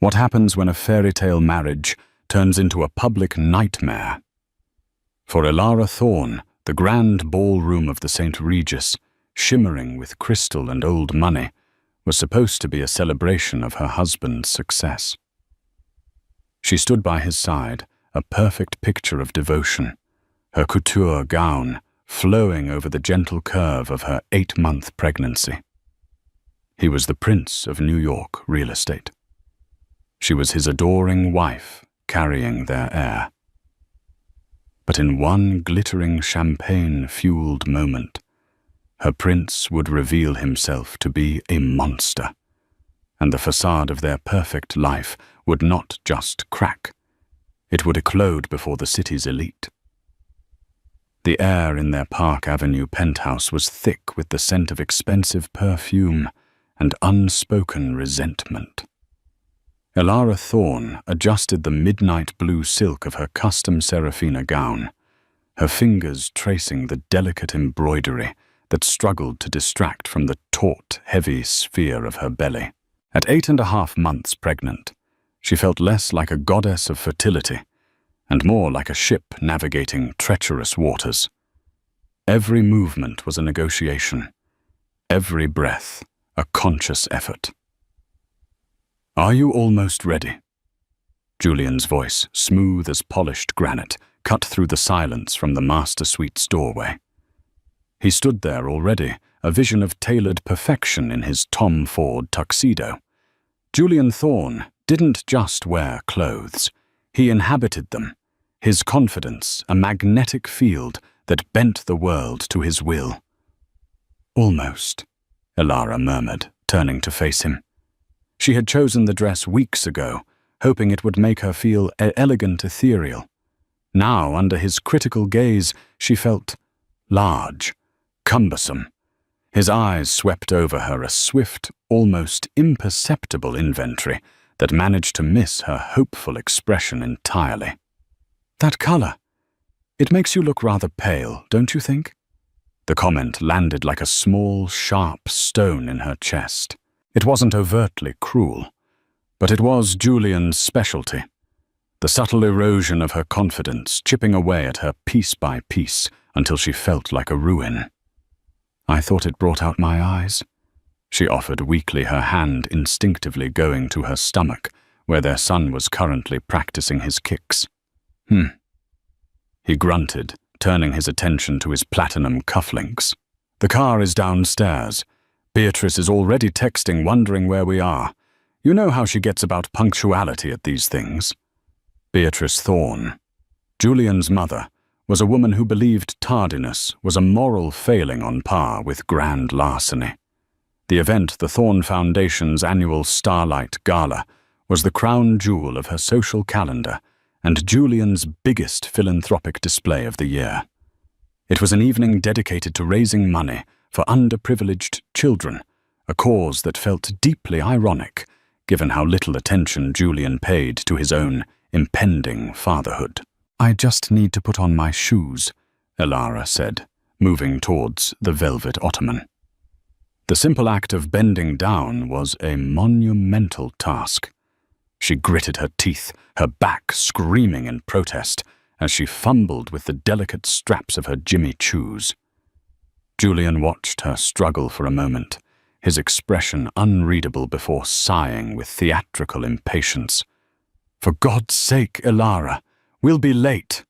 What happens when a fairy tale marriage turns into a public nightmare? For Elara Thorne, the grand ballroom of the St. Regis, shimmering with crystal and old money, was supposed to be a celebration of her husband's success. She stood by his side, a perfect picture of devotion, her couture gown flowing over the gentle curve of her 8-month pregnancy. He was the prince of New York real estate. She was his adoring wife, carrying their heir. But in one glittering champagne-fueled moment, her prince would reveal himself to be a monster, and the facade of their perfect life would not just crack, it would eclode before the city's elite. The air in their Park Avenue penthouse was thick with the scent of expensive perfume and unspoken resentment. Elara Thorne adjusted the midnight blue silk of her custom Serafina gown, her fingers tracing the delicate embroidery that struggled to distract from the taut, heavy sphere of her belly. At 8.5 months pregnant, she felt less like a goddess of fertility and more like a ship navigating treacherous waters. Every movement was a negotiation, every breath a conscious effort. "Are you almost ready?" Julian's voice, smooth as polished granite, cut through the silence from the master suite's doorway. He stood there already, a vision of tailored perfection in his Tom Ford tuxedo. Julian Thorne didn't just wear clothes. He inhabited them, his confidence a magnetic field that bent the world to his will. "Almost," Elara murmured, turning to face him. She had chosen the dress weeks ago, hoping it would make her feel elegant, ethereal. Now, under his critical gaze, she felt large, cumbersome. His eyes swept over her, a swift, almost imperceptible inventory that managed to miss her hopeful expression entirely. "That color. It makes you look rather pale, don't you think?" The comment landed like a small, sharp stone in her chest. It wasn't overtly cruel, but it was Julian's specialty. The subtle erosion of her confidence chipping away at her piece by piece until she felt like a ruin. "I thought it brought out my eyes," she offered weakly, her hand instinctively going to her stomach, where their son was currently practicing his kicks. He grunted, turning his attention to his platinum cufflinks. "The car is downstairs. Beatrice is already texting, wondering where we are. You know how she gets about punctuality at these things." Beatrice Thorne, Julian's mother, was a woman who believed tardiness was a moral failing on par with grand larceny. The event, the Thorne Foundation's annual Starlight Gala, was the crown jewel of her social calendar and Julian's biggest philanthropic display of the year. It was an evening dedicated to raising money for underprivileged children, a cause that felt deeply ironic, given how little attention Julian paid to his own impending fatherhood. "I just need to put on my shoes," Elara said, moving towards the velvet ottoman. The simple act of bending down was a monumental task. She gritted her teeth, her back screaming in protest, as she fumbled with the delicate straps of her Jimmy Choos. Julian watched her struggle for a moment, his expression unreadable before sighing with theatrical impatience. "For God's sake, Elara, we'll be late."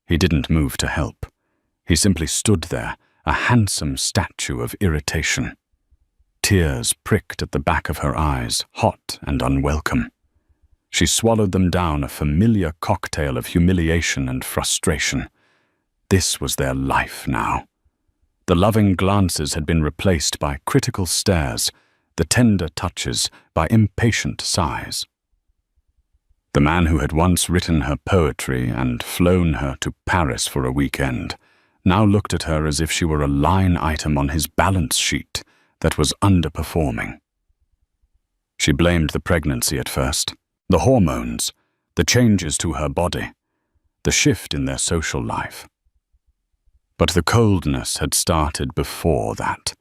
He didn't move to help. He simply stood there, a handsome statue of irritation. Tears pricked at the back of her eyes, hot and unwelcome. She swallowed them down, a familiar cocktail of humiliation and frustration. This was their life now. The loving glances had been replaced by critical stares, the tender touches by impatient sighs. The man who had once written her poetry and flown her to Paris for a weekend now looked at her as if she were a line item on his balance sheet that was underperforming. She blamed the pregnancy at first, the hormones, the changes to her body, the shift in their social life. But the coldness had started before that,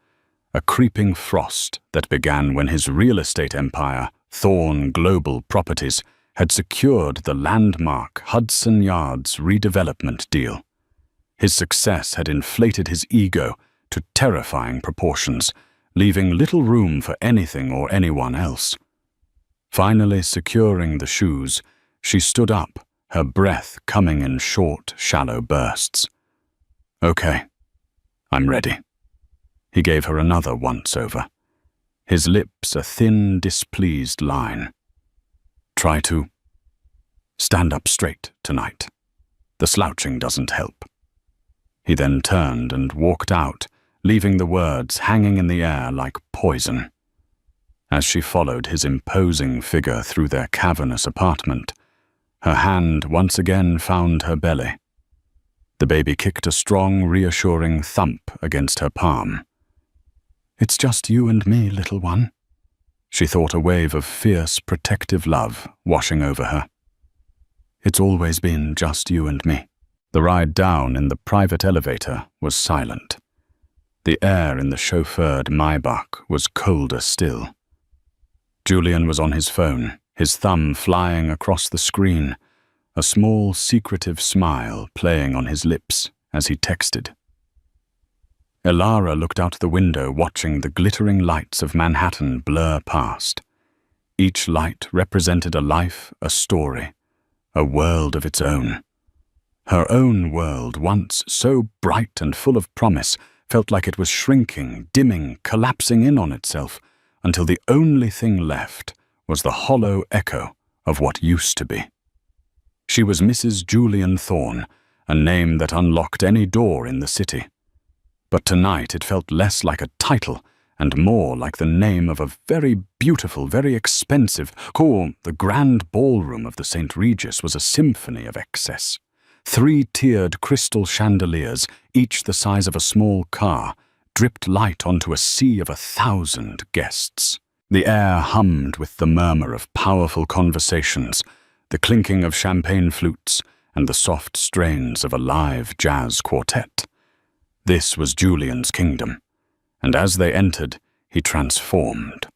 a creeping frost that began when his real estate empire Thorn Global Properties had secured the landmark Hudson Yards redevelopment deal. His success had inflated his ego to terrifying proportions, leaving little room for anything or anyone else. Finally securing the shoes, she stood up, her breath coming in short, shallow bursts. "Okay, I'm ready." He gave her another once-over, his lips a thin, displeased line. "Try to stand up straight tonight. The slouching doesn't help." He then turned and walked out, leaving the words hanging in the air like poison. As she followed his imposing figure through their cavernous apartment, her hand once again found her belly. The baby kicked a strong, reassuring thump against her palm. "It's just you and me, little one." She thought a wave of fierce, protective love washing over her. "It's always been just you and me." The ride down in the private elevator was silent. The air in the chauffeured Maybach was colder still. Julian was on his phone, his thumb flying across the screen, a small, secretive smile playing on his lips as he texted. Elara looked out the window, watching the glittering lights of Manhattan blur past. Each light represented a life, a story, a world of its own. Her own world, once so bright and full of promise, felt like it was shrinking, dimming, collapsing in on itself, until the only thing left was the hollow echo of what used to be. She was Mrs. Julian Thorne, a name that unlocked any door in the city. But tonight it felt less like a title and more like the name of a very beautiful, very expensive The grand ballroom of the St. Regis was a symphony of excess. 3-tiered crystal chandeliers, each the size of a small car, dripped light onto a sea of 1,000 guests. The air hummed with the murmur of powerful conversations, the clinking of champagne flutes, and the soft strains of a live jazz quartet. This was Julian's kingdom, and as they entered, he transformed.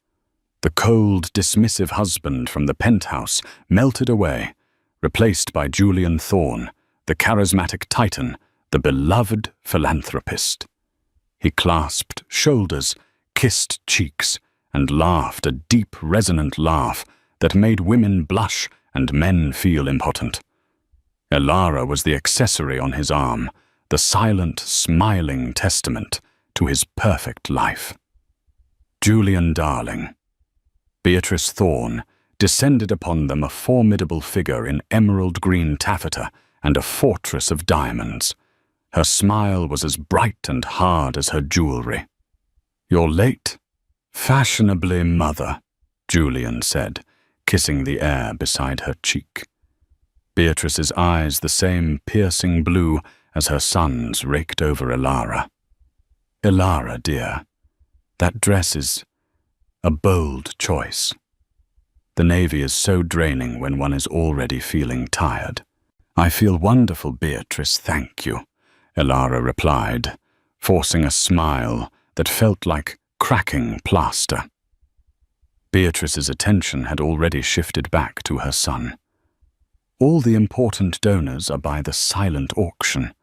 The cold, dismissive husband from the penthouse melted away, replaced by Julian Thorne, the charismatic titan, the beloved philanthropist. He clasped shoulders, kissed cheeks, and laughed a deep, resonant laugh that made women blush and men feel impotent. Elara was the accessory on his arm, the silent, smiling testament to his perfect life. Julian darling. Beatrice Thorne descended upon them, a formidable figure in emerald green taffeta and a fortress of diamonds. Her smile was as bright and hard as her jewelry. "You're late, fashionably, mother," Julian said, kissing the air beside her cheek. Beatrice's eyes, the same piercing blue as her son's, raked over Elara. "Elara, dear, that dress is a bold choice. The navy is so draining when one is already feeling tired." "I feel wonderful, Beatrice, thank you," Elara replied, forcing a smile that felt like cracking plaster. Beatrice's attention had already shifted back to her son. "All the important donors are by the silent auction.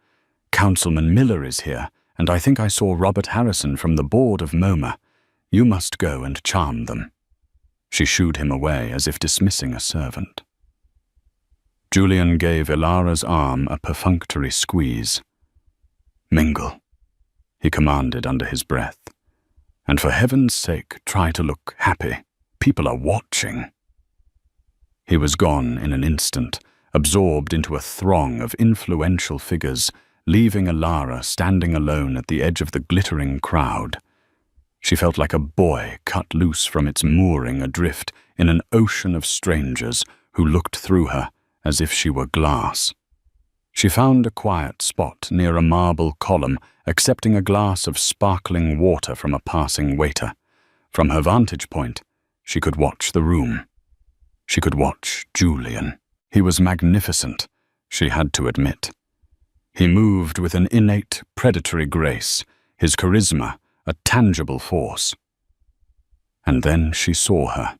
Councilman Miller is here, and I think I saw Robert Harrison from the board of MoMA. You must go and charm them." She shooed him away as if dismissing a servant. Julian gave Elara's arm a perfunctory squeeze. "Mingle," he commanded under his breath. "And for heaven's sake, try to look happy. People are watching." He was gone in an instant, absorbed into a throng of influential figures, leaving Elara standing alone at the edge of the glittering crowd. She felt like a boy cut loose from its mooring adrift in an ocean of strangers who looked through her as if she were glass. She found a quiet spot near a marble column, accepting a glass of sparkling water from a passing waiter. From her vantage point, she could watch the room. She could watch Julian. He was magnificent, she had to admit. He moved with an innate predatory grace, his charisma a tangible force. And then she saw her.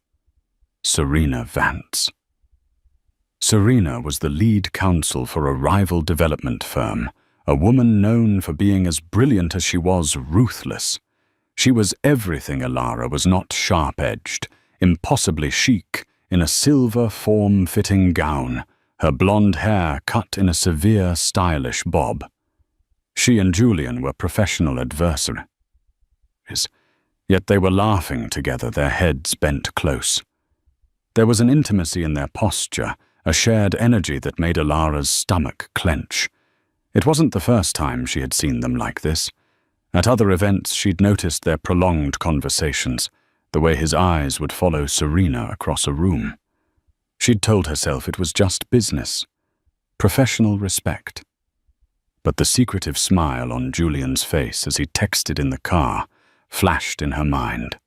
Serena Vance. Serena was the lead counsel for a rival development firm, a woman known for being as brilliant as she was ruthless. She was everything Alara was not sharp-edged, impossibly chic, in a silver form-fitting gown, her blonde hair cut in a severe, stylish bob. She and Julian were professional adversaries, yet they were laughing together, their heads bent close. There was an intimacy in their posture, a shared energy that made Alara's stomach clench. It wasn't the first time she had seen them like this. At other events, she'd noticed their prolonged conversations, the way his eyes would follow Serena across a room. She'd told herself it was just business, professional respect. But the secretive smile on Julian's face as he texted in the car flashed in her mind.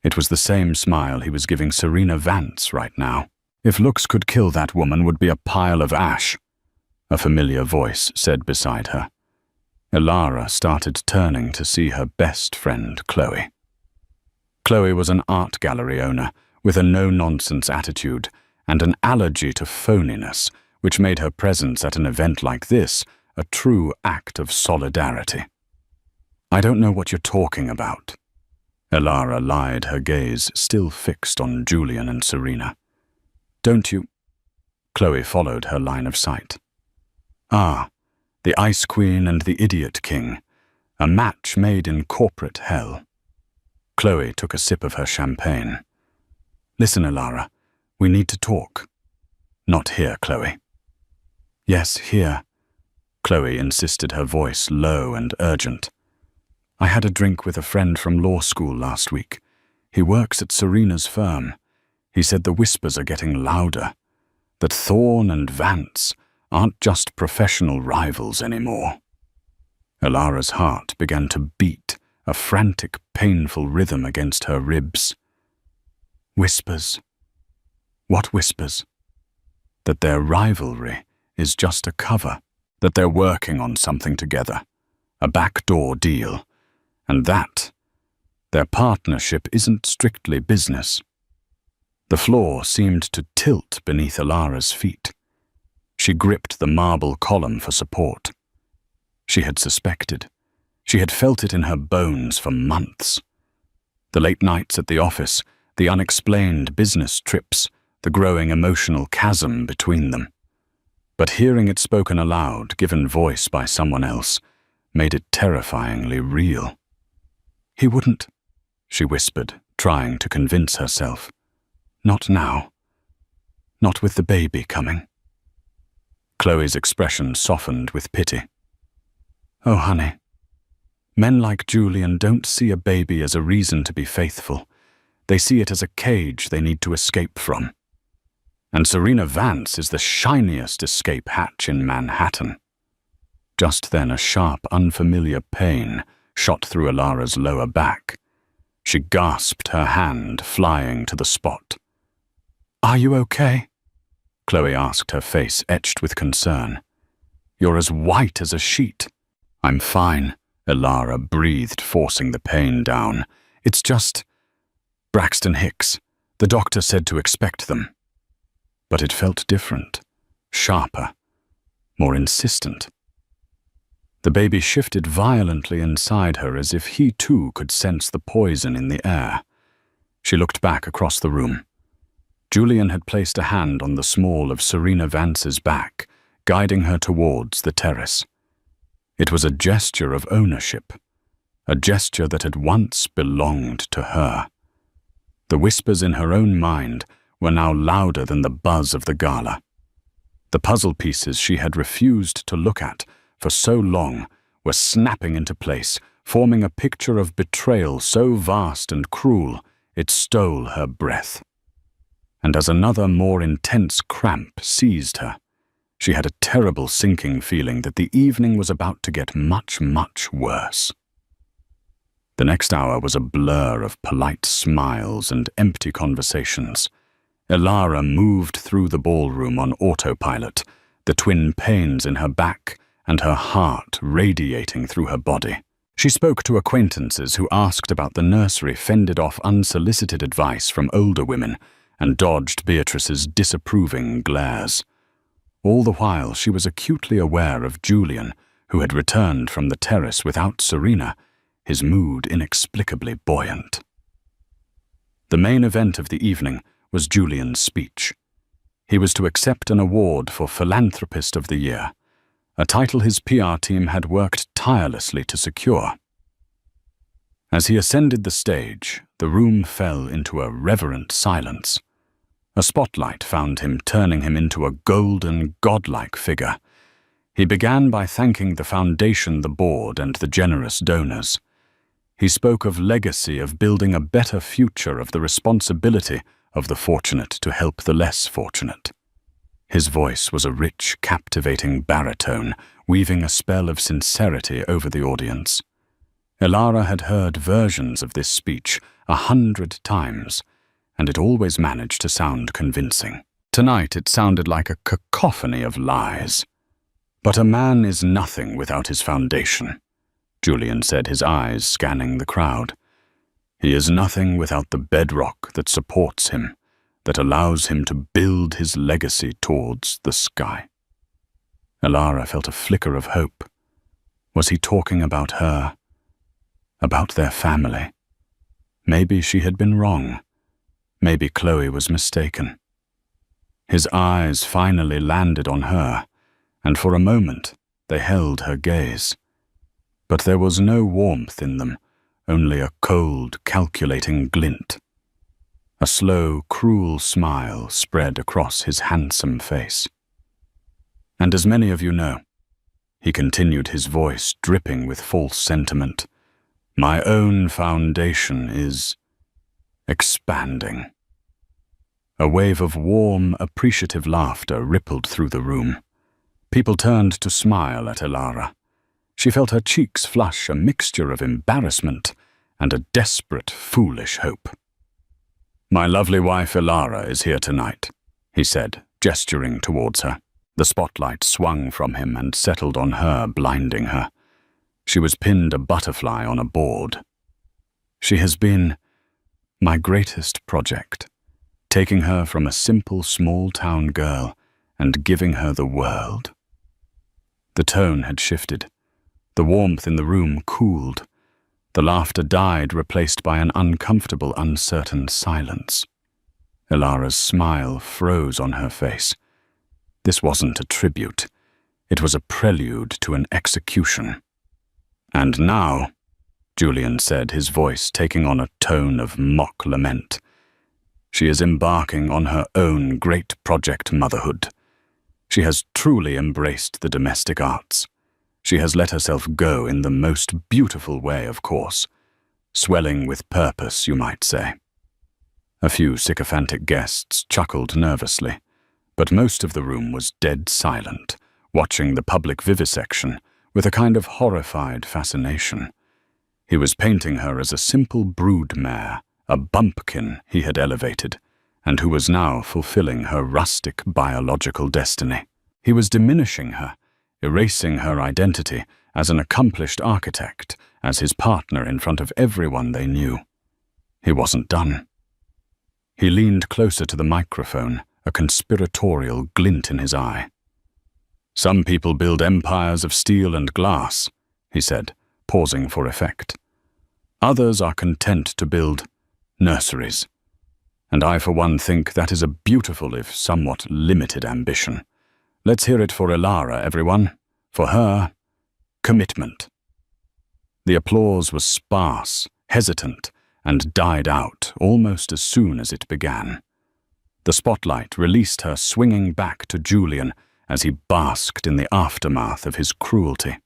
It was the same smile he was giving Serena Vance right now. If looks could kill, that woman would be a pile of ash, a familiar voice said beside her. Alara started turning to see her best friend, Chloe. Chloe was an art gallery owner with a no-nonsense attitude and an allergy to phoniness, which made her presence at an event like this a true act of solidarity. "I don't know what you're talking about." Alara lied, her gaze still fixed on Julian and Serena. "Don't you?" Chloe followed her line of sight. "Ah, the Ice Queen and the Idiot King, a match made in corporate hell." Chloe took a sip of her champagne. "Listen, Alara, we need to talk." "Not here, Chloe." "Yes, here." Chloe insisted, her voice low and urgent. "I had a drink with a friend from law school last week. He works at Serena's firm. He said the whispers are getting louder, that Thorne and Vance aren't just professional rivals anymore." Alara's heart began to beat, a frantic, painful rhythm against her ribs. Whispers. What whispers? That their rivalry is just a cover, that they're working on something together, a backdoor deal, and that their partnership isn't strictly business. The floor seemed to tilt beneath Alara's feet. She gripped the marble column for support. She had suspected. She had felt it in her bones for months. The late nights at the office, the unexplained business trips, the growing emotional chasm between them. But hearing it spoken aloud, given voice by someone else, made it terrifyingly real. "He wouldn't," she whispered, trying to convince herself. "Not now. Not with the baby coming." Chloe's expression softened with pity. "Oh, honey, men like Julian don't see a baby as a reason to be faithful. They see it as a cage they need to escape from. And Serena Vance is the shiniest escape hatch in Manhattan." Just then a sharp, unfamiliar pain shot through Alara's lower back. She gasped, her hand flying to the spot. "Are you okay?" Chloe asked, her face etched with concern. "You're as white as a sheet." "I'm fine," Alara breathed, forcing the pain down. "It's just Braxton Hicks. The doctor said to expect them." But it felt different, sharper, more insistent. The baby shifted violently inside her as if he too could sense the poison in the air. She looked back across the room. Julian had placed a hand on the small of Serena Vance's back, guiding her towards the terrace. It was a gesture of ownership, a gesture that had once belonged to her. The whispers in her own mind were now louder than the buzz of the gala. The puzzle pieces she had refused to look at for so long were snapping into place, forming a picture of betrayal so vast and cruel it stole her breath. And as another, more intense cramp seized her, she had a terrible sinking feeling that the evening was about to get much, much worse. The next hour was a blur of polite smiles and empty conversations. Alara moved through the ballroom on autopilot, the twin pains in her back and her heart radiating through her body. She spoke to acquaintances who asked about the nursery, fended off unsolicited advice from older women, and dodged Beatrice's disapproving glares. All the while she was acutely aware of Julian, who had returned from the terrace without Serena, his mood inexplicably buoyant. The main event of the evening was Julian's speech. He was to accept an award for Philanthropist of the Year, a title his PR team had worked tirelessly to secure. As he ascended the stage, the room fell into a reverent silence. A spotlight found him, turning him into a golden, godlike figure. He began by thanking the foundation, the board, and the generous donors. He spoke of legacy, of building a better future, of the responsibility of the fortunate to help the less fortunate. His voice was a rich, captivating baritone, weaving a spell of sincerity over the audience. Elara had heard versions of this speech 100 times, and it always managed to sound convincing. Tonight it sounded like a cacophony of lies. "But a man is nothing without his foundation," Julian said, his eyes scanning the crowd. "He is nothing without the bedrock that supports him, that allows him to build his legacy towards the sky." Elara felt a flicker of hope. Was he talking about her? About their family? Maybe she had been wrong. Maybe Chloe was mistaken. His eyes finally landed on her, and for a moment they held her gaze. But there was no warmth in them, only a cold, calculating glint. A slow, cruel smile spread across his handsome face. "And as many of you know," he continued, his voice dripping with false sentiment, "my own foundation is expanding." A wave of warm, appreciative laughter rippled through the room. People turned to smile at Elara. She felt her cheeks flush, a mixture of embarrassment and a desperate, foolish hope. "My lovely wife Elara is here tonight," he said, gesturing towards her. The spotlight swung from him and settled on her, blinding her. She was pinned a butterfly on a board. "She has been my greatest project, taking her from a simple small-town girl and giving her the world." The tone had shifted. The warmth in the room cooled. The laughter died, replaced by an uncomfortable, uncertain silence. Elara's smile froze on her face. This wasn't a tribute. It was a prelude to an execution. "And now," Julian said, his voice taking on a tone of mock lament, "she is embarking on her own great project, motherhood. She has truly embraced the domestic arts. She has let herself go in the most beautiful way, of course. Swelling with purpose, you might say." A few sycophantic guests chuckled nervously, but most of the room was dead silent, watching the public vivisection with a kind of horrified fascination. He was painting her as a simple brood mare, a bumpkin he had elevated, and who was now fulfilling her rustic biological destiny. He was diminishing her, erasing her identity as an accomplished architect, as his partner in front of everyone they knew. He wasn't done. He leaned closer to the microphone, a conspiratorial glint in his eye. "Some people build empires of steel and glass," he said, pausing for effect. "Others are content to build nurseries. And I, for one, think that is a beautiful, if somewhat limited, ambition. Let's hear it for Elara, everyone. For her, commitment." The applause was sparse, hesitant, and died out almost as soon as it began. The spotlight released her, swinging back to Julian as he basked in the aftermath of his cruelty.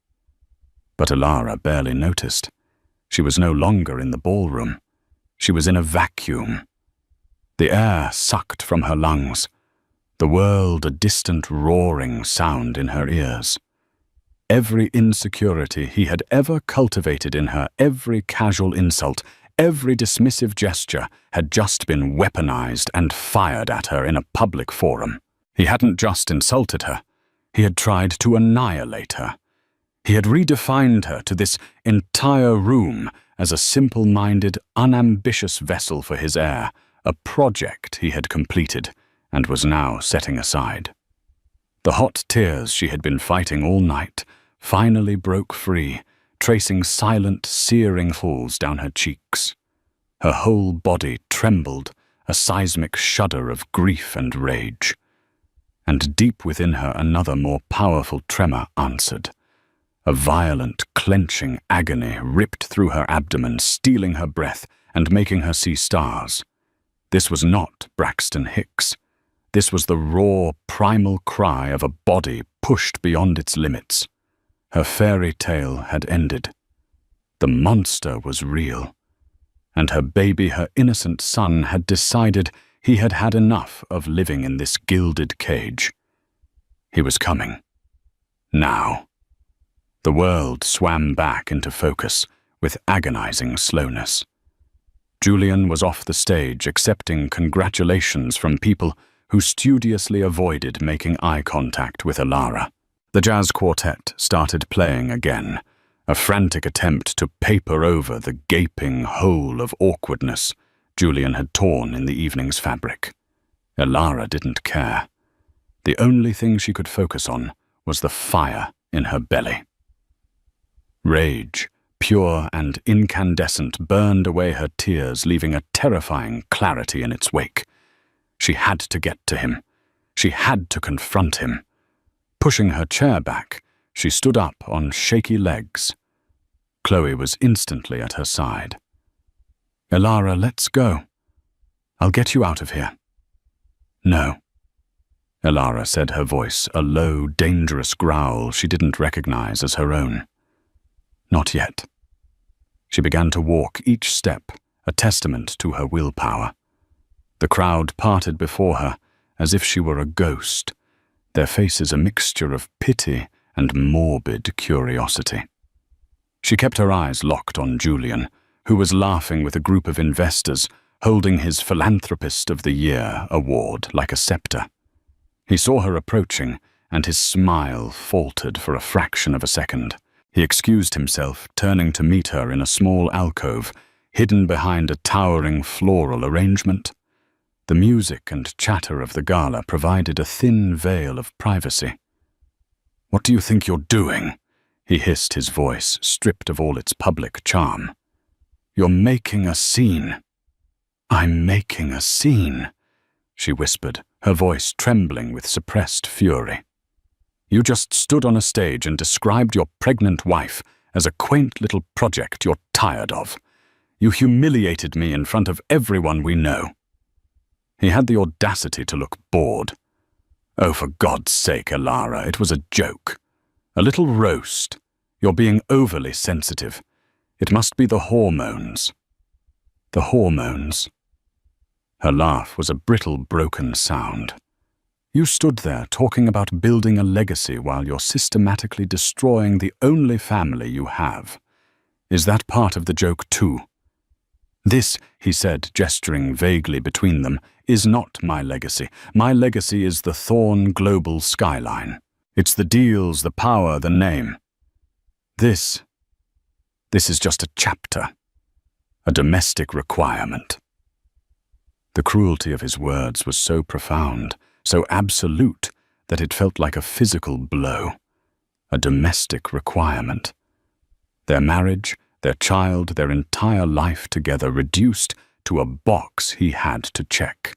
But Elara barely noticed. She was no longer in the ballroom. She was in a vacuum. The air sucked from her lungs, the world a distant roaring sound in her ears. Every insecurity he had ever cultivated in her, every casual insult, every dismissive gesture had just been weaponized and fired at her in a public forum. He hadn't just insulted her, he had tried to annihilate her. He had redefined her to this entire room as a simple-minded, unambitious vessel for his heir, a project he had completed and was now setting aside. The hot tears she had been fighting all night finally broke free, tracing silent, searing falls down her cheeks. Her whole body trembled, a seismic shudder of grief and rage. And deep within her another more powerful tremor answered. A violent, clenching agony ripped through her abdomen, stealing her breath and making her see stars. This was not Braxton Hicks. This was the raw, primal cry of a body pushed beyond its limits. Her fairy tale had ended. The monster was real. And her baby, her innocent son, had decided he had had enough of living in this gilded cage. He was coming. Now. The world swam back into focus with agonizing slowness. Julian was off the stage accepting congratulations from people who studiously avoided making eye contact with Alara. The jazz quartet started playing again, a frantic attempt to paper over the gaping hole of awkwardness Julian had torn in the evening's fabric. Alara didn't care. The only thing she could focus on was the fire in her belly. Rage, pure and incandescent, burned away her tears, leaving a terrifying clarity in its wake. She had to get to him. She had to confront him. Pushing her chair back, she stood up on shaky legs. Chloe was instantly at her side. "Alara, let's go. I'll get you out of here." "No," Alara said, her voice a low, dangerous growl she didn't recognize as her own. "Not yet." She began to walk, each step a testament to her willpower. The crowd parted before her as if she were a ghost, their faces a mixture of pity and morbid curiosity. She kept her eyes locked on Julian, who was laughing with a group of investors, holding his Philanthropist of the Year award like a scepter. He saw her approaching, and his smile faltered for a fraction of a second. He excused himself, turning to meet her in a small alcove, hidden behind a towering floral arrangement. The music and chatter of the gala provided a thin veil of privacy. "What do you think you're doing?" he hissed, his voice stripped of all its public charm. "You're making a scene." "I'm making a scene," she whispered, her voice trembling with suppressed fury. "You just stood on a stage and described your pregnant wife as a quaint little project you're tired of. You humiliated me in front of everyone we know." He had the audacity to look bored. "Oh, for God's sake, Alara, it was a joke. A little roast. You're being overly sensitive. It must be the hormones." "The hormones?" Her laugh was a brittle, broken sound. "You stood there talking about building a legacy while you're systematically destroying the only family you have. Is that part of the joke too?" "This," he said, gesturing vaguely between them, "is not my legacy. My legacy is the Thorn global skyline. It's the deals, the power, the name. This is just a chapter, a domestic requirement." The cruelty of his words was so profound, so absolute, that it felt like a physical blow. A domestic requirement. Their marriage, their child, their entire life together reduced to a box he had to check.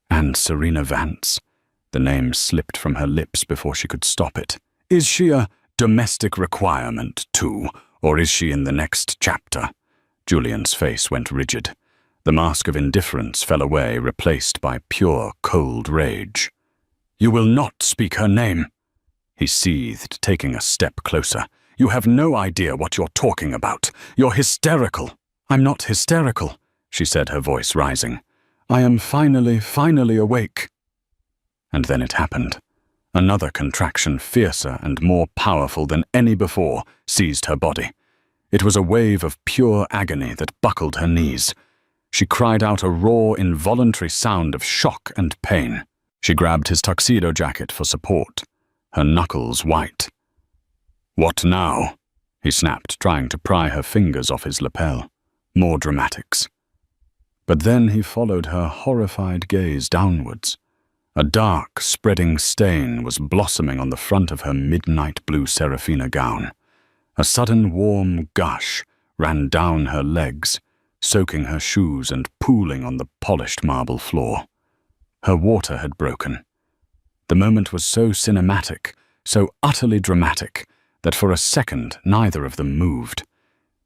And Serena Vance, the name slipped from her lips before she could stop it. Is she a domestic requirement too, or is she in the next chapter? Julian's face went rigid. The mask of indifference fell away, replaced by pure, cold rage. "You will not speak her name," he seethed, taking a step closer. "You have no idea what you're talking about. You're hysterical." "I'm not hysterical," she said, her voice rising. "I am finally awake." And then it happened. Another contraction, fiercer and more powerful than any before, seized her body. It was a wave of pure agony that buckled her knees. She cried out a raw, involuntary sound of shock and pain. She grabbed his tuxedo jacket for support, her knuckles white. "What now?" he snapped, trying to pry her fingers off his lapel. More dramatics. But then he followed her horrified gaze downwards. A dark, spreading stain was blossoming on the front of her midnight blue Serafina gown. A sudden warm gush ran down her legs, soaking her shoes and pooling on the polished marble floor. Her water had broken. The moment was so cinematic, so utterly dramatic, that for a second neither of them moved.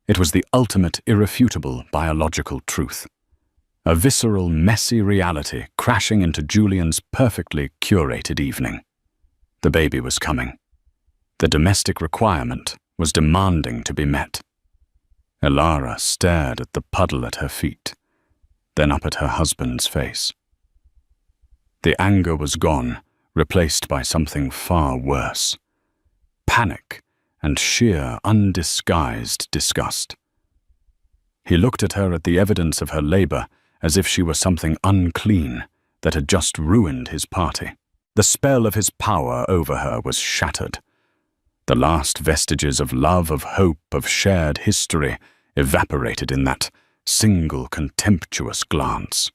It was the ultimate irrefutable biological truth. A visceral, messy reality crashing into Julian's perfectly curated evening. The baby was coming. The domestic requirement was demanding to be met. Elara stared at the puddle at her feet, then up at her husband's face. The anger was gone, replaced by something far worse. Panic and sheer, undisguised disgust. He looked at her at the evidence of her labor as if she were something unclean that had just ruined his party. The spell of his power over her was shattered. The last vestiges of love, of hope, of shared history evaporated in that single contemptuous glance.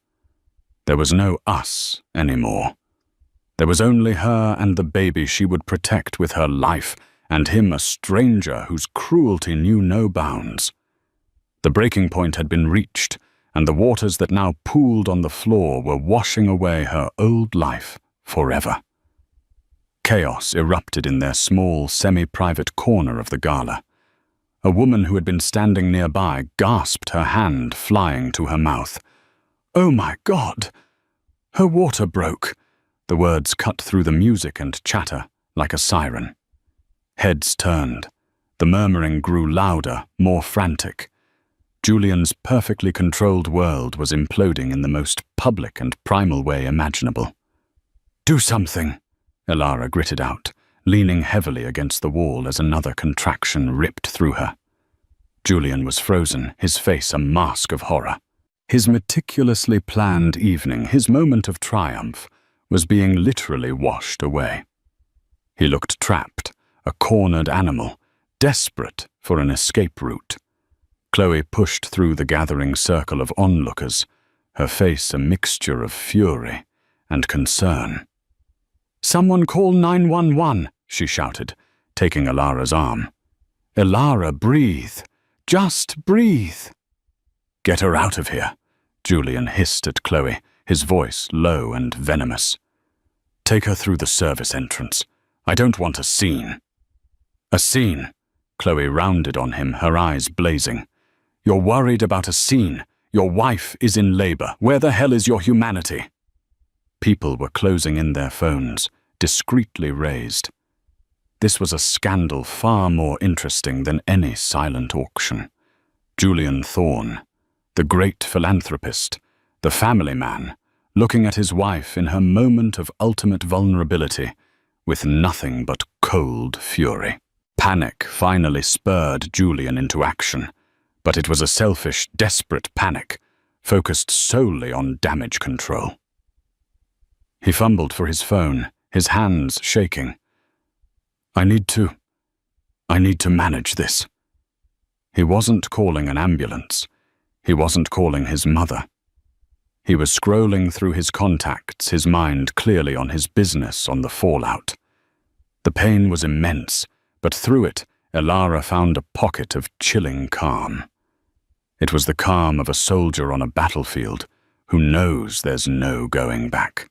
There was no us anymore. There was only her and the baby she would protect with her life, and him a stranger whose cruelty knew no bounds. The breaking point had been reached, and the waters that now pooled on the floor were washing away her old life forever. Chaos erupted in their small, semi-private corner of the gala. A woman who had been standing nearby gasped, her hand flying to her mouth. "Oh my God! Her water broke!" The words cut through the music and chatter like a siren. Heads turned. The murmuring grew louder, more frantic. Julian's perfectly controlled world was imploding in the most public and primal way imaginable. "Do something," Elara gritted out, leaning heavily against the wall as another contraction ripped through her. Julian was frozen, his face a mask of horror. His meticulously planned evening, his moment of triumph, was being literally washed away. He looked trapped, a cornered animal, desperate for an escape route. Chloe pushed through the gathering circle of onlookers, her face a mixture of fury and concern. "Someone call 911, she shouted, taking Elara's arm. "Elara, breathe. Just breathe." "Get her out of here," Julian hissed at Chloe, his voice low and venomous. "Take her through the service entrance. I don't want a scene." "A scene?" Chloe rounded on him, her eyes blazing. "You're worried about a scene. Your wife is in labor. Where the hell is your humanity?" People were closing in their phones, discreetly raised. This was a scandal far more interesting than any silent auction. Julian Thorne, the great philanthropist, the family man, looking at his wife in her moment of ultimate vulnerability, with nothing but cold fury. Panic finally spurred Julian into action, but it was a selfish, desperate panic, focused solely on damage control. He fumbled for his phone, his hands shaking. I need to manage this." He wasn't calling an ambulance. He wasn't calling his mother. He was scrolling through his contacts, his mind clearly on his business, on the fallout. The pain was immense, but through it, Elara found a pocket of chilling calm. It was the calm of a soldier on a battlefield who knows there's no going back.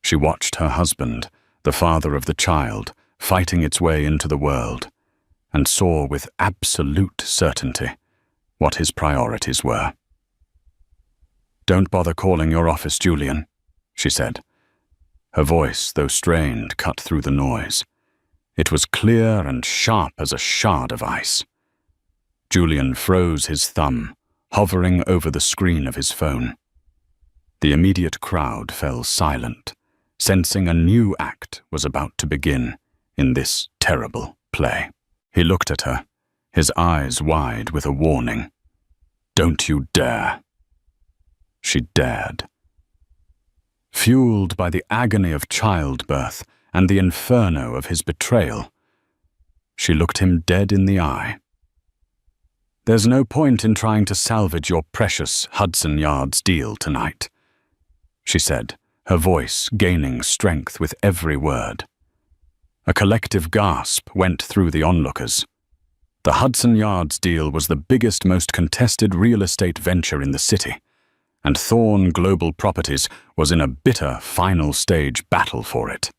She watched her husband, the father of the child, fighting its way into the world, and saw with absolute certainty what his priorities were. "Don't bother calling your office, Julian," she said. Her voice, though strained, cut through the noise. It was clear and sharp as a shard of ice. Julian froze his thumb, hovering over the screen of his phone. The immediate crowd fell silent, sensing a new act was about to begin in this terrible play. He looked at her, his eyes wide with a warning. "Don't you dare." She dared. Fueled by the agony of childbirth and the inferno of his betrayal, she looked him dead in the eye. "There's no point in trying to salvage your precious Hudson Yards deal tonight," she said, her voice gaining strength with every word. A collective gasp went through the onlookers. The Hudson Yards deal was the biggest, most contested real estate venture in the city, and Thorne Global Properties was in a bitter final stage battle for it.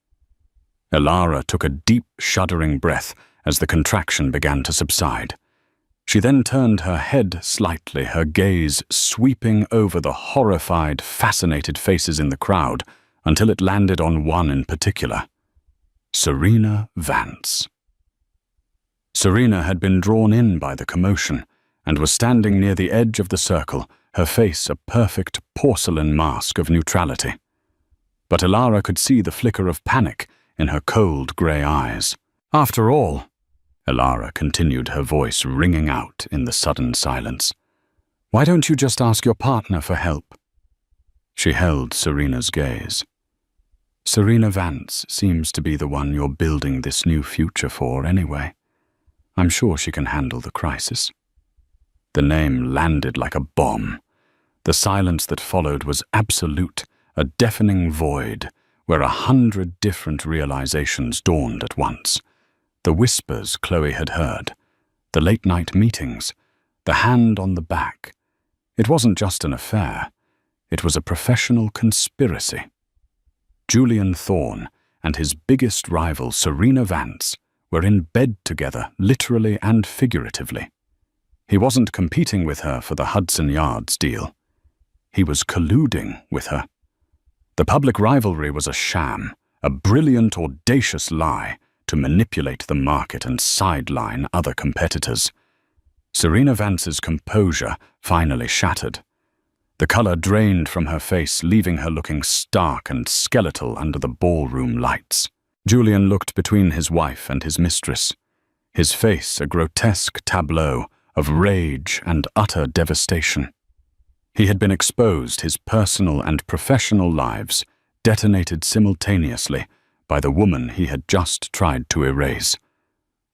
Elara took a deep, shuddering breath as the contraction began to subside. She then turned her head slightly, her gaze sweeping over the horrified, fascinated faces in the crowd until it landed on one in particular: Serena Vance. Serena had been drawn in by the commotion and was standing near the edge of the circle, her face a perfect porcelain mask of neutrality. But Elara could see the flicker of panic in her cold grey eyes. "After all," Elara continued, her voice ringing out in the sudden silence, "why don't you just ask your partner for help?" She held Serena's gaze. "Serena Vance seems to be the one you're building this new future for anyway. I'm sure she can handle the crisis." The name landed like a bomb. The silence that followed was absolute, a deafening void where 100 different realizations dawned at once. The whispers Chloe had heard, the late-night meetings, the hand on the back. It wasn't just an affair. It was a professional conspiracy. Julian Thorne and his biggest rival, Serena Vance, were in bed together, literally and figuratively. He wasn't competing with her for the Hudson Yards deal. He was colluding with her. The public rivalry was a sham, a brilliant, audacious lie to manipulate the market and sideline other competitors. Serena Vance's composure finally shattered. The color drained from her face, leaving her looking stark and skeletal under the ballroom lights. Julian looked between his wife and his mistress, his face a grotesque tableau of rage and utter devastation. He had been exposed, his personal and professional lives detonated simultaneously by the woman he had just tried to erase.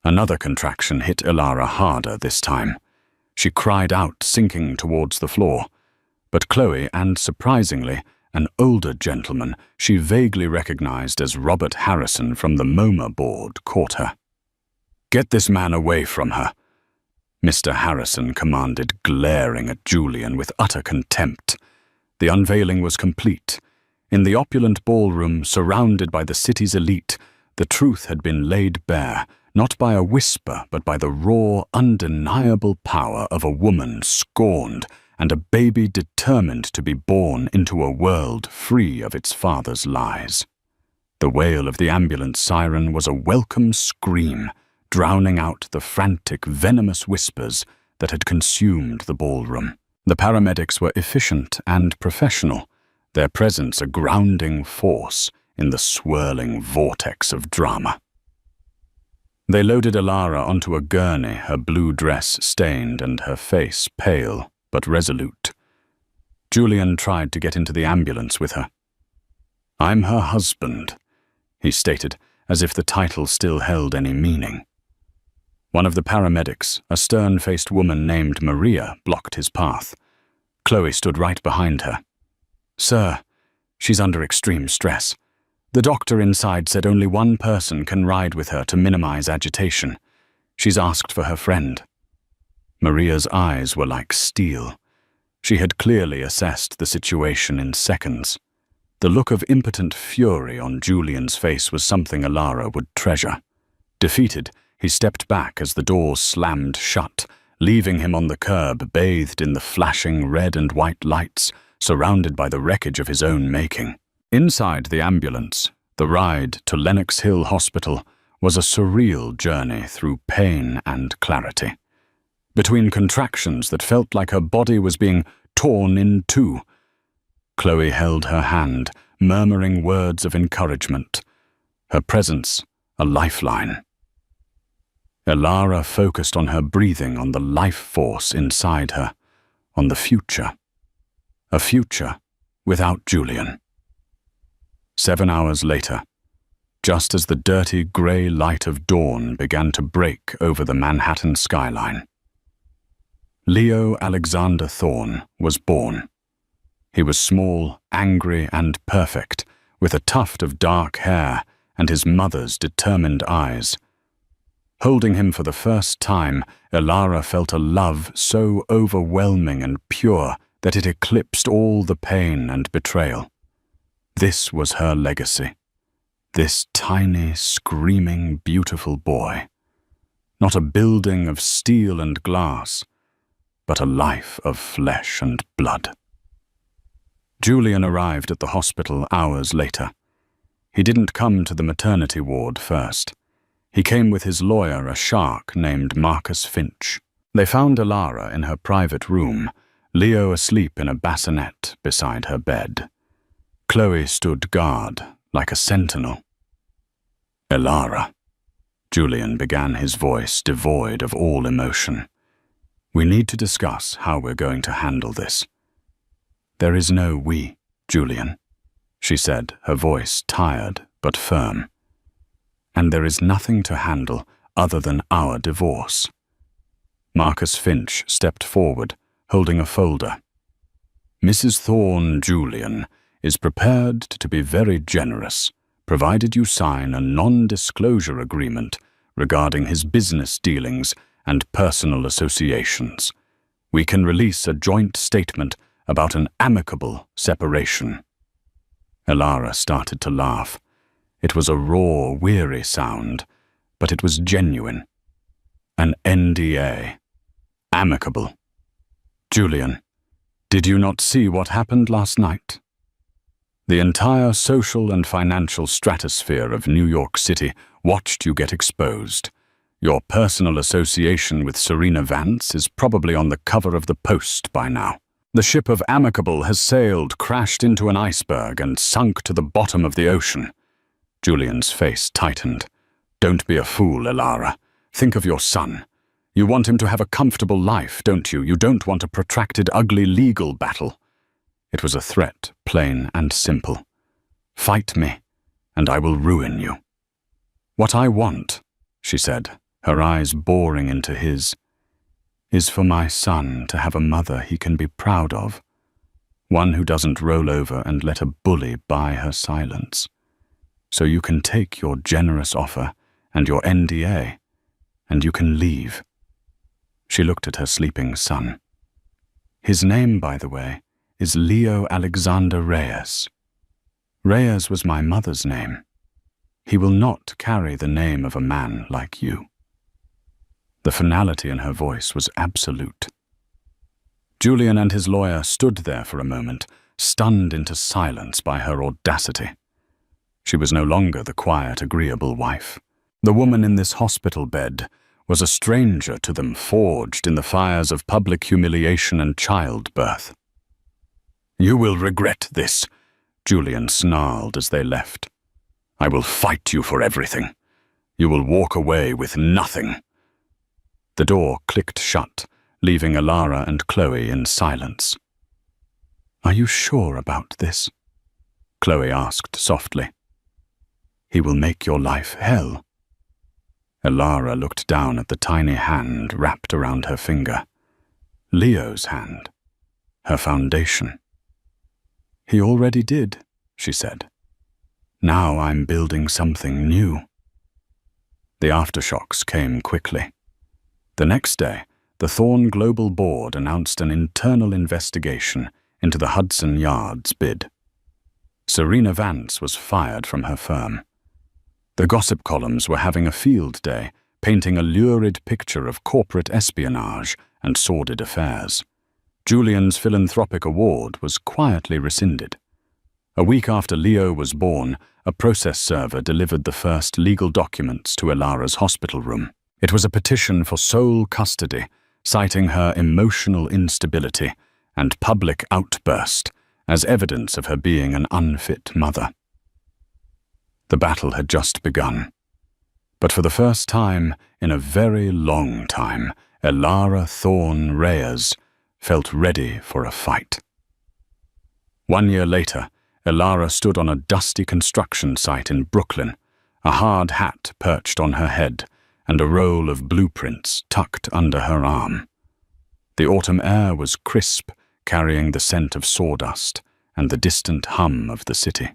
Another contraction hit Elara harder this time. She cried out, sinking towards the floor. But Chloe, and surprisingly, an older gentleman she vaguely recognized as Robert Harrison from the MoMA board, caught her. "Get this man away from her," Mr. Harrison commanded, glaring at Julian with utter contempt. The unveiling was complete. In the opulent ballroom, surrounded by the city's elite, the truth had been laid bare, not by a whisper, but by the raw, undeniable power of a woman scorned and a baby determined to be born into a world free of its father's lies. The wail of the ambulance siren was a welcome scream, drowning out the frantic, venomous whispers that had consumed the ballroom. The paramedics were efficient and professional, their presence a grounding force in the swirling vortex of drama. They loaded Elara onto a gurney, her blue dress stained and her face pale but resolute. Julian tried to get into the ambulance with her. "I'm her husband," he stated, as if the title still held any meaning. One of the paramedics, a stern-faced woman named Maria, blocked his path. Chloe stood right behind her. "Sir, she's under extreme stress. The doctor inside said only one person can ride with her to minimize agitation. She's asked for her friend." Maria's eyes were like steel. She had clearly assessed the situation in seconds. The look of impotent fury on Julian's face was something Elara would treasure. Defeated, he stepped back as the doors slammed shut, leaving him on the curb, bathed in the flashing red and white lights, surrounded by the wreckage of his own making. Inside the ambulance, the ride to Lenox Hill Hospital was a surreal journey through pain and clarity. Between contractions that felt like her body was being torn in two, Chloe held her hand, murmuring words of encouragement, her presence a lifeline. Elara focused on her breathing, on the life force inside her, on the future. A future without Julian. 7 hours later, just as the dirty grey light of dawn began to break over the Manhattan skyline, Leo Alexander Thorne was born. He was small, angry, and perfect, with a tuft of dark hair and his mother's determined eyes. Holding him for the first time, Elara felt a love so overwhelming and pure that it eclipsed all the pain and betrayal. This was her legacy. This tiny, screaming, beautiful boy. Not a building of steel and glass, but a life of flesh and blood. Julian arrived at the hospital hours later. He didn't come to the maternity ward first. He came with his lawyer, a shark named Marcus Finch. They found Elara in her private room, Leo asleep in a bassinet beside her bed. Chloe stood guard, like a sentinel. "Elara," Julian began, his voice devoid of all emotion. "We need to discuss how we're going to handle this." "There is no we, Julian," she said, her voice tired but firm. "And there is nothing to handle other than our divorce." Marcus Finch stepped forward, holding a folder. "Mrs. Thorne, Julian, is prepared to be very generous, provided you sign a non-disclosure agreement regarding his business dealings and personal associations. We can release a joint statement about an amicable separation." Elara started to laugh. It was a raw, weary sound, but it was genuine. An NDA. Amicable. "Julian, did you not see what happened last night? The entire social and financial stratosphere of New York City watched you get exposed. Your personal association with Serena Vance is probably on the cover of the Post by now. The ship of Amicable has sailed, crashed into an iceberg, and sunk to the bottom of the ocean." Julian's face tightened. "Don't be a fool, Elara. Think of your son. You want him to have a comfortable life, don't you? You don't want a protracted, ugly legal battle." It was a threat, plain and simple. "Fight me, and I will ruin you." "What I want," she said, her eyes boring into his, "is for my son to have a mother he can be proud of. One who doesn't roll over and let a bully buy her silence. So you can take your generous offer and your NDA, and you can leave." She looked at her sleeping son. "His name, by the way, is Leo Alexander Reyes. Reyes was my mother's name. He will not carry the name of a man like you." The finality in her voice was absolute. Julian and his lawyer stood there for a moment, stunned into silence by her audacity. She was no longer the quiet, agreeable wife. The woman in this hospital bed was a stranger to them, forged in the fires of public humiliation and childbirth. "You will regret this," Julian snarled as they left. "I will fight you for everything. You will walk away with nothing." The door clicked shut, leaving Elara and Chloe in silence. "Are you sure about this?" Chloe asked softly. "He will make your life hell." Elara looked down at the tiny hand wrapped around her finger. Leo's hand. Her foundation. "He already did," she said. "Now I'm building something new." The aftershocks came quickly. The next day, the Thorne Global Board announced an internal investigation into the Hudson Yards bid. Serena Vance was fired from her firm. The gossip columns were having a field day, painting a lurid picture of corporate espionage and sordid affairs. Julian's philanthropic award was quietly rescinded. A week after Leo was born, a process server delivered the first legal documents to Elara's hospital room. It was a petition for sole custody, citing her emotional instability and public outburst as evidence of her being an unfit mother. The battle had just begun. But for the first time in a very long time, Elara Thorne Reyes felt ready for a fight. 1 year later, Elara stood on a dusty construction site in Brooklyn, a hard hat perched on her head and a roll of blueprints tucked under her arm. The autumn air was crisp, carrying the scent of sawdust and the distant hum of the city.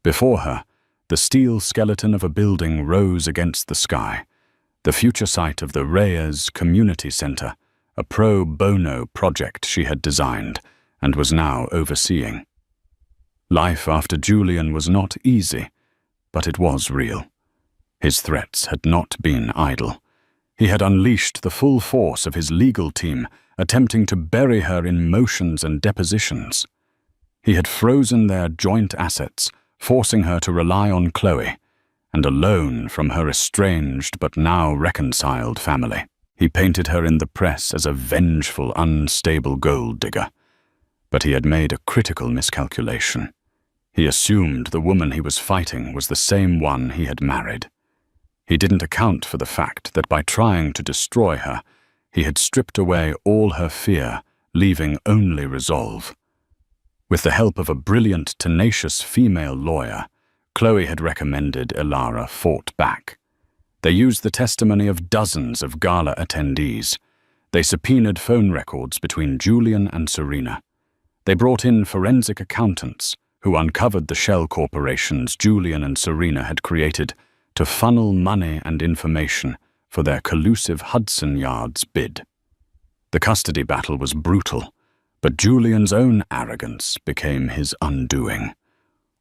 Before her, the steel skeleton of a building rose against the sky, the future site of the Reyes Community Center, a pro bono project she had designed and was now overseeing. Life after Julian was not easy, but it was real. His threats had not been idle. He had unleashed the full force of his legal team, attempting to bury her in motions and depositions. He had frozen their joint assets, forcing her to rely on Chloe, and alone from her estranged but now reconciled family. He painted her in the press as a vengeful, unstable gold digger. But he had made a critical miscalculation. He assumed the woman he was fighting was the same one he had married. He didn't account for the fact that by trying to destroy her, he had stripped away all her fear, leaving only resolve. With the help of a brilliant, tenacious female lawyer, Chloe had recommended Elara fought back. They used the testimony of dozens of gala attendees. They subpoenaed phone records between Julian and Serena. They brought in forensic accountants who uncovered the shell corporations Julian and Serena had created to funnel money and information for their collusive Hudson Yards bid. The custody battle was brutal, but Julian's own arrogance became his undoing.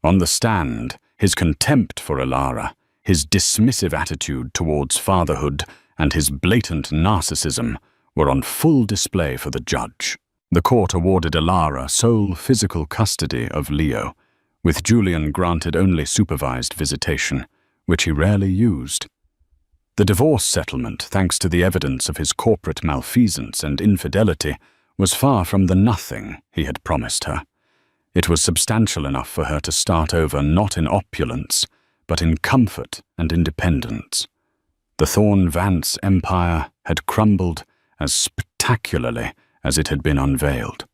On the stand, his contempt for Elara, his dismissive attitude towards fatherhood, and his blatant narcissism were on full display for the judge. The court awarded Elara sole physical custody of Leo, with Julian granted only supervised visitation, which he rarely used. The divorce settlement, thanks to the evidence of his corporate malfeasance and infidelity, was far from the nothing he had promised her. It was substantial enough for her to start over not in opulence, but in comfort and independence. The Thorne-Vance empire had crumbled as spectacularly as it had been unveiled.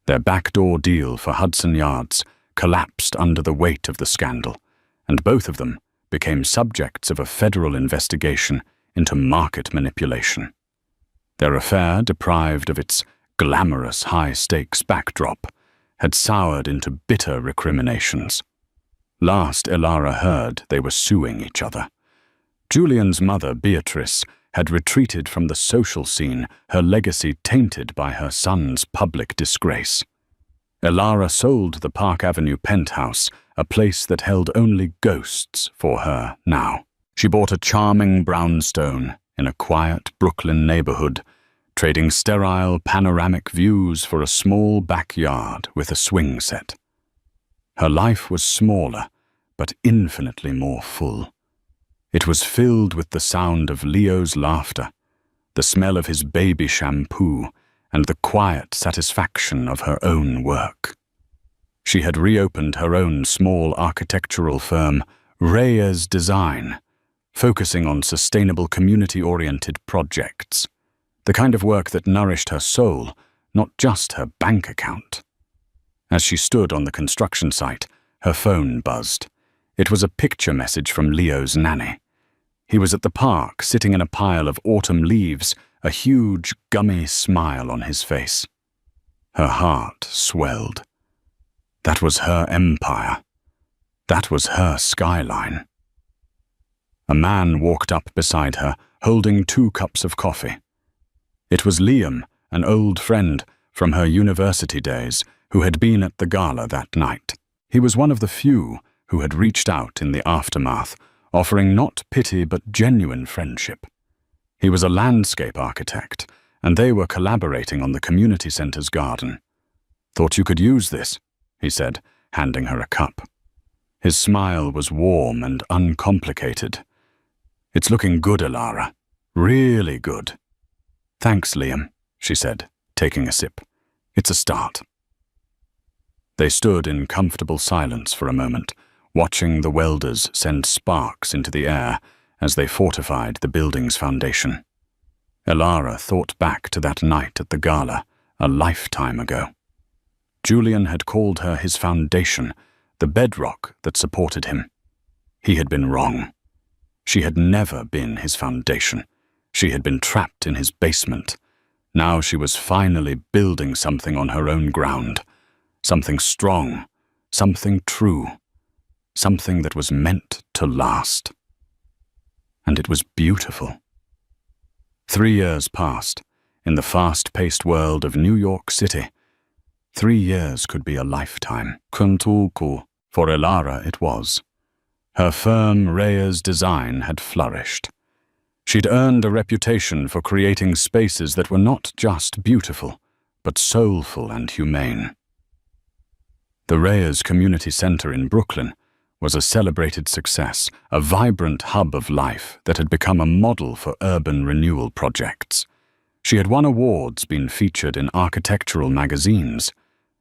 Their backdoor deal for Hudson Yards collapsed under the weight of the scandal, and both of them became subjects of a federal investigation into market manipulation. Their affair, deprived of its glamorous high-stakes backdrop, had soured into bitter recriminations. Last Elara heard, they were suing each other. Julian's mother, Beatrice, had retreated from the social scene, her legacy tainted by her son's public disgrace. Elara sold the Park Avenue penthouse, a place that held only ghosts for her now. She bought a charming brownstone in a quiet Brooklyn neighborhood, trading sterile panoramic views for a small backyard with a swing set. Her life was smaller, but infinitely more full. It was filled with the sound of Leo's laughter, the smell of his baby shampoo, and the quiet satisfaction of her own work. She had reopened her own small architectural firm, Reyes Design, focusing on sustainable community-oriented projects, the kind of work that nourished her soul, not just her bank account. As she stood on the construction site, her phone buzzed. It was a picture message from Leo's nanny. He was at the park, sitting in a pile of autumn leaves, a huge, gummy smile on his face. Her heart swelled. That was her empire. That was her skyline. A man walked up beside her, holding 2 cups of coffee. It was Liam, an old friend from her university days, who had been at the gala that night. He was one of the few who had reached out in the aftermath, offering not pity but genuine friendship. He was a landscape architect, and they were collaborating on the community center's garden. "Thought you could use this," he said, handing her a cup. His smile was warm and uncomplicated. "It's looking good, Elara. Really good." "Thanks, Liam," she said, taking a sip. "It's a start." They stood in comfortable silence for a moment, watching the welders send sparks into the air as they fortified the building's foundation. Elara thought back to that night at the gala, a lifetime ago. Julian had called her his foundation, the bedrock that supported him. He had been wrong. She had never been his foundation. She had been trapped in his basement. Now she was finally building something on her own ground, something strong, something true, something that was meant to last. And it was beautiful. 3 years passed in the fast-paced world of New York City. 3 years could be a lifetime. Kuntuku. For Elara it was. Her firm Reyes design had flourished. She'd earned a reputation for creating spaces that were not just beautiful, but soulful and humane. The Reyes Community Center in Brooklyn was a celebrated success, a vibrant hub of life that had become a model for urban renewal projects. She had won awards, been featured in architectural magazines,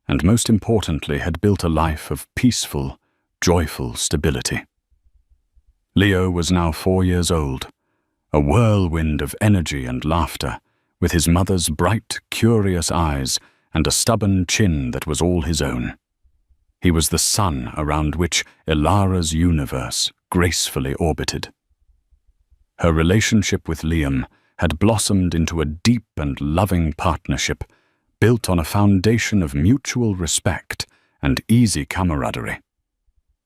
and most importantly had built a life of peaceful, joyful stability. Leo was now 4 years old, a whirlwind of energy and laughter, with his mother's bright, curious eyes and a stubborn chin that was all his own. He was the sun around which Elara's universe gracefully orbited. Her relationship with Liam had blossomed into a deep and loving partnership built on a foundation of mutual respect and easy camaraderie.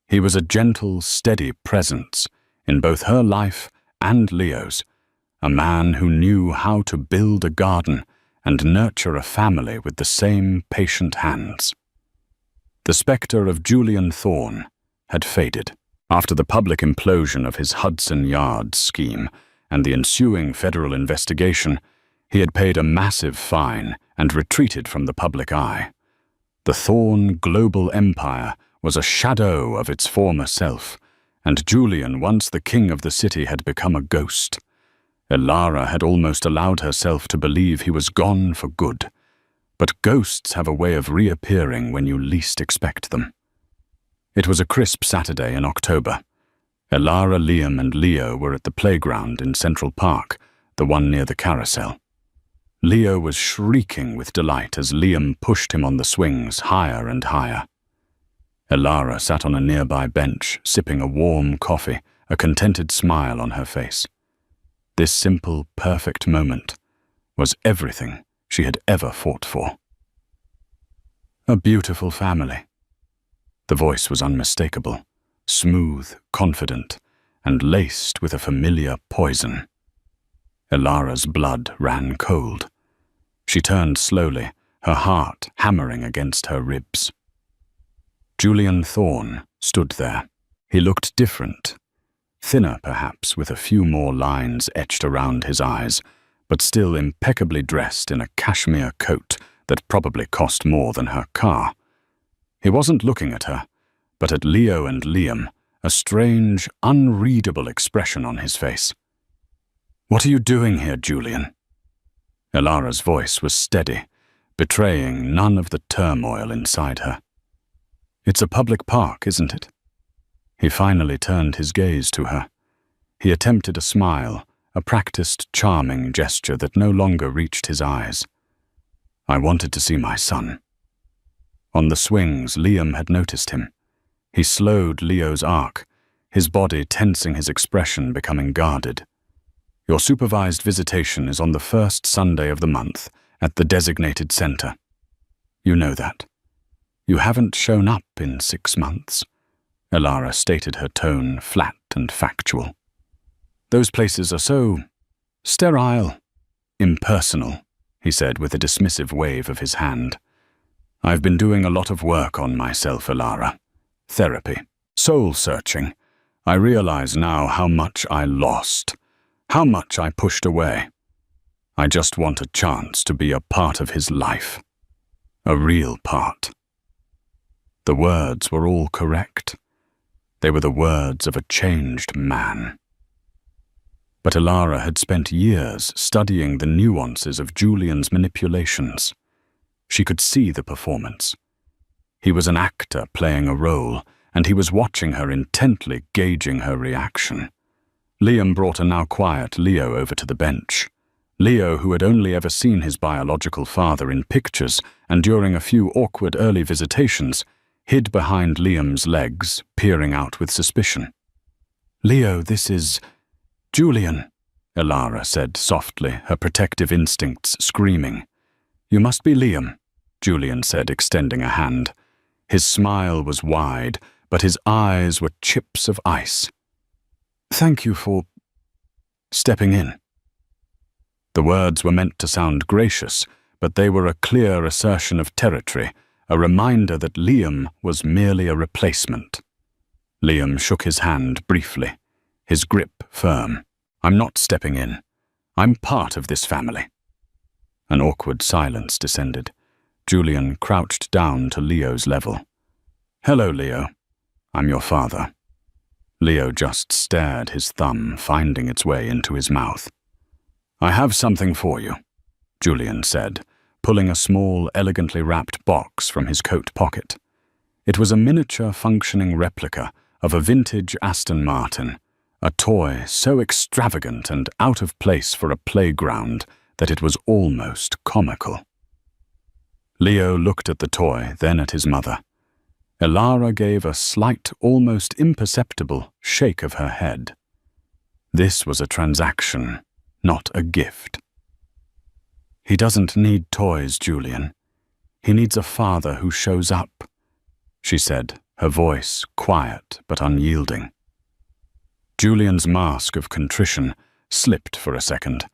He was a gentle, steady presence in both her life and Leo's, a man who knew how to build a garden and nurture a family with the same patient hands. The spectre of Julian Thorne had faded. After the public implosion of his Hudson Yards scheme and the ensuing federal investigation, he had paid a massive fine and retreated from the public eye. The Thorne global empire was a shadow of its former self, and Julian, once the king of the city, had become a ghost. Elara had almost allowed herself to believe he was gone for good. But ghosts have a way of reappearing when you least expect them. It was a crisp Saturday in October. Elara, Liam, and Leo were at the playground in Central Park, the one near the carousel. Leo was shrieking with delight as Liam pushed him on the swings higher and higher. Elara sat on a nearby bench, sipping a warm coffee, a contented smile on her face. This simple, perfect moment was everything she had ever fought for. A beautiful family. The voice was unmistakable, smooth, confident, and laced with a familiar poison. Elara's blood ran cold. She turned slowly, her heart hammering against her ribs. Julian Thorne stood there. He looked different, thinner perhaps, with a few more lines etched around his eyes, but still impeccably dressed in a cashmere coat that probably cost more than her car. He wasn't looking at her, but at Leo and Liam, a strange, unreadable expression on his face. "What are you doing here, Julian?" Elara's voice was steady, betraying none of the turmoil inside her. "It's a public park, isn't it?" He finally turned his gaze to her. He attempted a smile, a practiced, charming gesture that no longer reached his eyes. "I wanted to see my son." On the swings, Liam had noticed him. He slowed Leo's arc, his body tensing, his expression becoming guarded. "Your supervised visitation is on the first Sunday of the month at the designated center. You know that. You haven't shown up in 6 months." Elara stated, her tone flat and factual. "Those places are so sterile, impersonal," he said with a dismissive wave of his hand. "I've been doing a lot of work on myself, Elara. Therapy, soul-searching. I realize now how much I lost, how much I pushed away. I just want a chance to be a part of his life. A real part." The words were all correct. They were the words of a changed man. But Elara had spent years studying the nuances of Julian's manipulations. She could see the performance. He was an actor playing a role, and he was watching her intently, gauging her reaction. Liam brought a now quiet Leo over to the bench. Leo, who had only ever seen his biological father in pictures and during a few awkward early visitations, hid behind Liam's legs, peering out with suspicion. "Leo, this is Julian," Elara said softly, her protective instincts screaming. "You must be Liam," Julian said, extending a hand. His smile was wide, but his eyes were chips of ice. "Thank you for stepping in." The words were meant to sound gracious, but they were a clear assertion of territory, a reminder that Liam was merely a replacement. Liam shook his hand briefly, his grip firm. "I'm not stepping in. I'm part of this family." An awkward silence descended. Julian crouched down to Leo's level. "Hello, Leo. I'm your father." Leo just stared, his thumb finding its way into his mouth. "I have something for you," Julian said, pulling a small, elegantly wrapped box from his coat pocket. It was a miniature functioning replica of a vintage Aston Martin, a toy so extravagant and out of place for a playground that it was almost comical. Leo looked at the toy, then at his mother. Elara gave a slight, almost imperceptible shake of her head. This was a transaction, not a gift. "He doesn't need toys, Julian. He needs a father who shows up," she said, her voice quiet but unyielding. Julian's mask of contrition slipped for a second.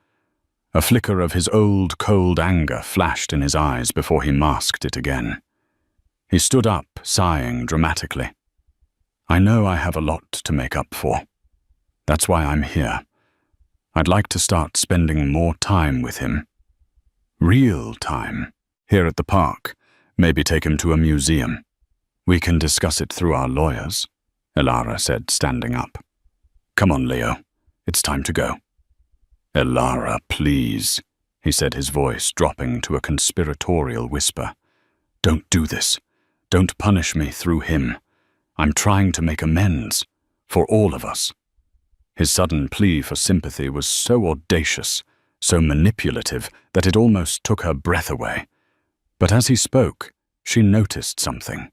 A flicker of his old, cold anger flashed in his eyes before he masked it again. He stood up, sighing dramatically. "I know I have a lot to make up for. That's why I'm here. I'd like to start spending more time with him. Real time. Here at the park. Maybe take him to a museum. We can discuss it through our lawyers," Elara said, standing up. "Come on, Leo. It's time to go." "Elara, please," he said, his voice dropping to a conspiratorial whisper. "Don't do this. Don't punish me through him. I'm trying to make amends. For all of us." His sudden plea for sympathy was so audacious, so manipulative, that it almost took her breath away. But as he spoke, she noticed something.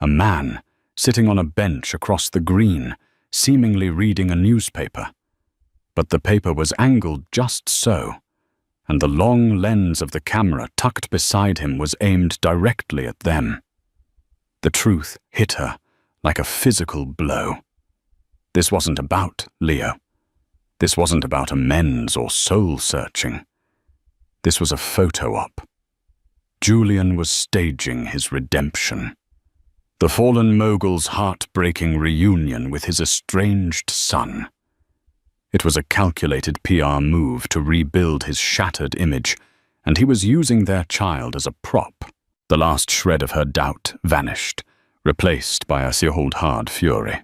A man, sitting on a bench across the green, seemingly reading a newspaper. But the paper was angled just so, and the long lens of the camera tucked beside him was aimed directly at them. The truth hit her like a physical blow. This wasn't about Leo. This wasn't about amends or soul-searching. This was a photo-op. Julian was staging his redemption. The fallen mogul's heartbreaking reunion with his estranged son. It was a calculated PR move to rebuild his shattered image, and he was using their child as a prop. The last shred of her doubt vanished, replaced by a cold-hard fury.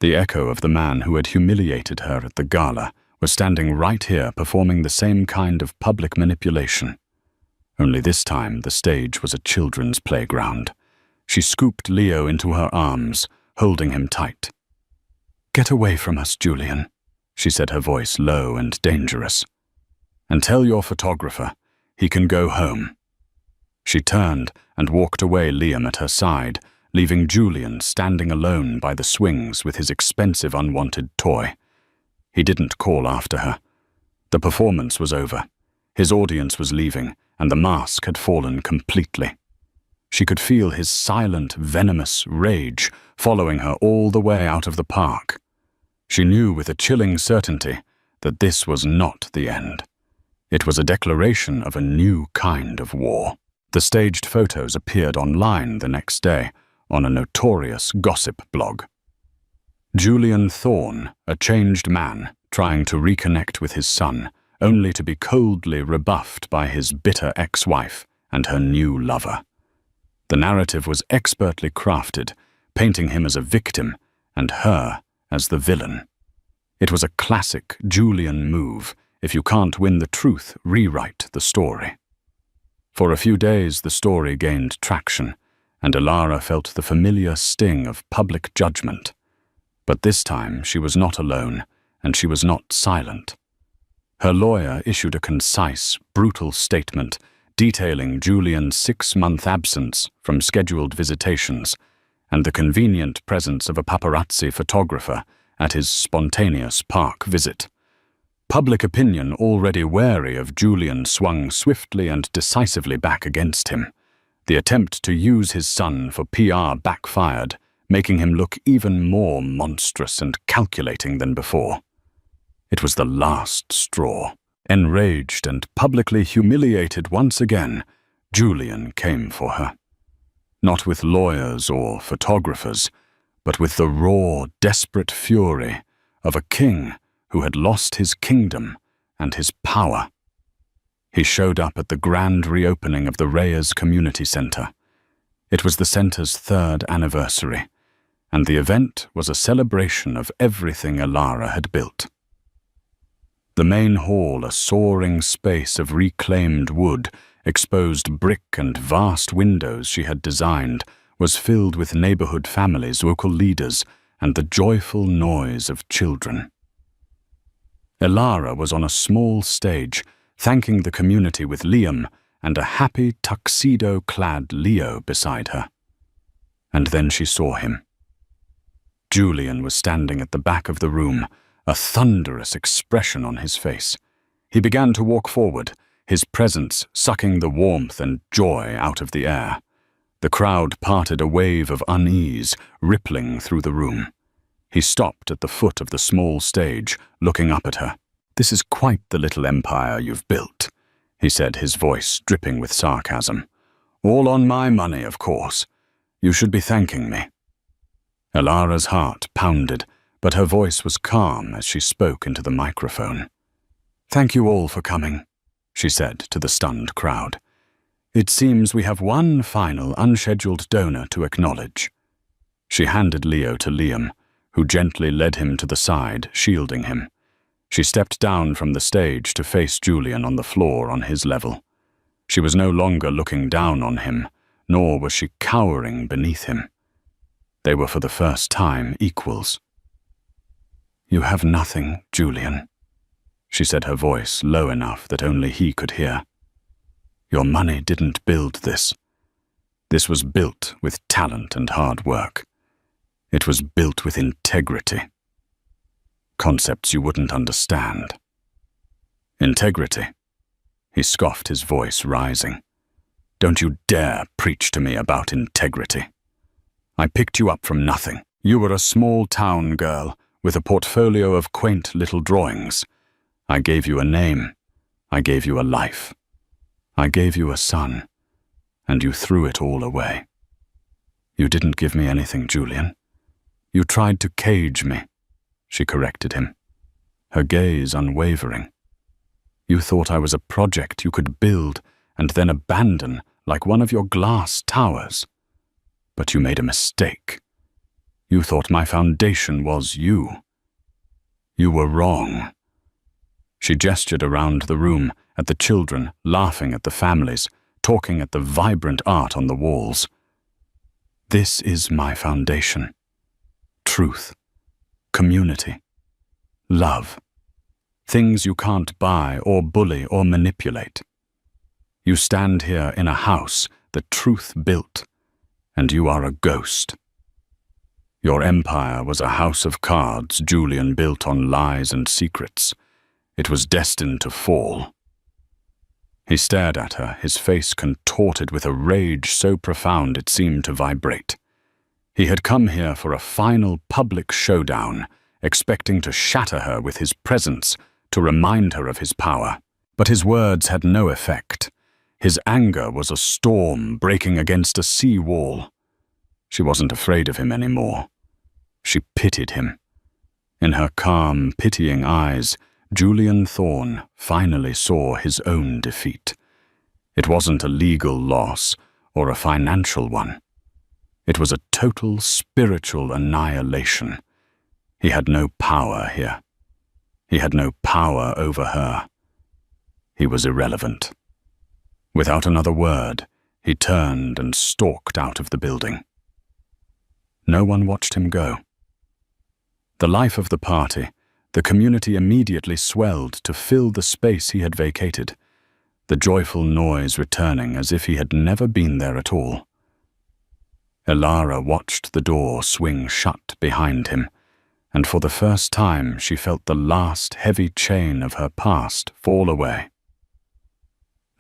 The echo of the man who had humiliated her at the gala was standing right here performing the same kind of public manipulation. Only this time the stage was a children's playground. She scooped Leo into her arms, holding him tight. "Get away from us, Julian," she said, her voice low and dangerous. "And tell your photographer he can go home." She turned and walked away, Liam at her side, leaving Julian standing alone by the swings with his expensive unwanted toy. He didn't call after her. The performance was over. His audience was leaving, and the mask had fallen completely. She could feel his silent, venomous rage following her all the way out of the park. She knew with a chilling certainty that this was not the end. It was a declaration of a new kind of war. The staged photos appeared online the next day on a notorious gossip blog. Julian Thorne, a changed man, trying to reconnect with his son, only to be coldly rebuffed by his bitter ex-wife and her new lover. The narrative was expertly crafted, painting him as a victim and her as the villain. It was a classic Julian move. If you can't win the truth, rewrite the story. For a few days the story gained traction, and Elara felt the familiar sting of public judgment. But this time she was not alone, and she was not silent. Her lawyer issued a concise, brutal statement detailing Julian's 6-month absence from scheduled visitations and the convenient presence of a paparazzi photographer at his spontaneous park visit. Public opinion, already wary of Julian, swung swiftly and decisively back against him. The attempt to use his son for PR backfired, making him look even more monstrous and calculating than before. It was the last straw. Enraged and publicly humiliated once again, Julian came for her. Not with lawyers or photographers, but with the raw, desperate fury of a king who had lost his kingdom and his power. He showed up at the grand reopening of the Reyes Community Center. It was the center's 3rd anniversary, and the event was a celebration of everything Elara had built. The main hall, a soaring space of reclaimed wood, exposed brick and vast windows she had designed, was filled with neighborhood families, local leaders, and the joyful noise of children. Elara was on a small stage, thanking the community with Liam and a happy tuxedo-clad Leo beside her. And then she saw him. Julian was standing at the back of the room, a thunderous expression on his face. He began to walk forward, his presence sucking the warmth and joy out of the air. The crowd parted, a wave of unease rippling through the room. He stopped at the foot of the small stage, looking up at her. "This is quite the little empire you've built," he said, his voice dripping with sarcasm. "All on my money, of course. You should be thanking me." Elara's heart pounded, but her voice was calm as she spoke into the microphone. "Thank you all for coming," she said to the stunned crowd. "It seems we have one final unscheduled donor to acknowledge." She handed Leo to Liam, who gently led him to the side, shielding him. She stepped down from the stage to face Julian on the floor on his level. She was no longer looking down on him, nor was she cowering beneath him. They were for the first time equals. "You have nothing, Julian," she said, her voice low enough that only he could hear. "Your money didn't build this. This was built with talent and hard work. It was built with integrity. Concepts you wouldn't understand." "Integrity?" He scoffed, his voice rising. "Don't you dare preach to me about integrity. I picked you up from nothing. You were a small town girl with a portfolio of quaint little drawings. I gave you a name. I gave you a life. I gave you a son, and you threw it all away. You didn't give me anything, Julian. You tried to cage me," she corrected him, her gaze unwavering. "You thought I was a project you could build and then abandon like one of your glass towers. But you made a mistake. You thought my foundation was you. You were wrong." She gestured around the room, at the children, laughing at the families, talking at the vibrant art on the walls. "This is my foundation. Truth, community, love. Things you can't buy or bully or manipulate. You stand here in a house that truth built, and you are a ghost. Your empire was a house of cards Julian built on lies and secrets. It was destined to fall." He stared at her, his face contorted with a rage so profound it seemed to vibrate. He had come here for a final public showdown, expecting to shatter her with his presence, to remind her of his power. But his words had no effect. His anger was a storm breaking against a sea wall. She wasn't afraid of him anymore. She pitied him. In her calm, pitying eyes, Julian Thorne finally saw his own defeat. It wasn't a legal loss or a financial one. It was a total spiritual annihilation. He had no power here. He had no power over her. He was irrelevant. Without another word, he turned and stalked out of the building. No one watched him go. The life of the party, the community immediately swelled to fill the space he had vacated, the joyful noise returning as if he had never been there at all. Elara watched the door swing shut behind him, and for the first time she felt the last heavy chain of her past fall away.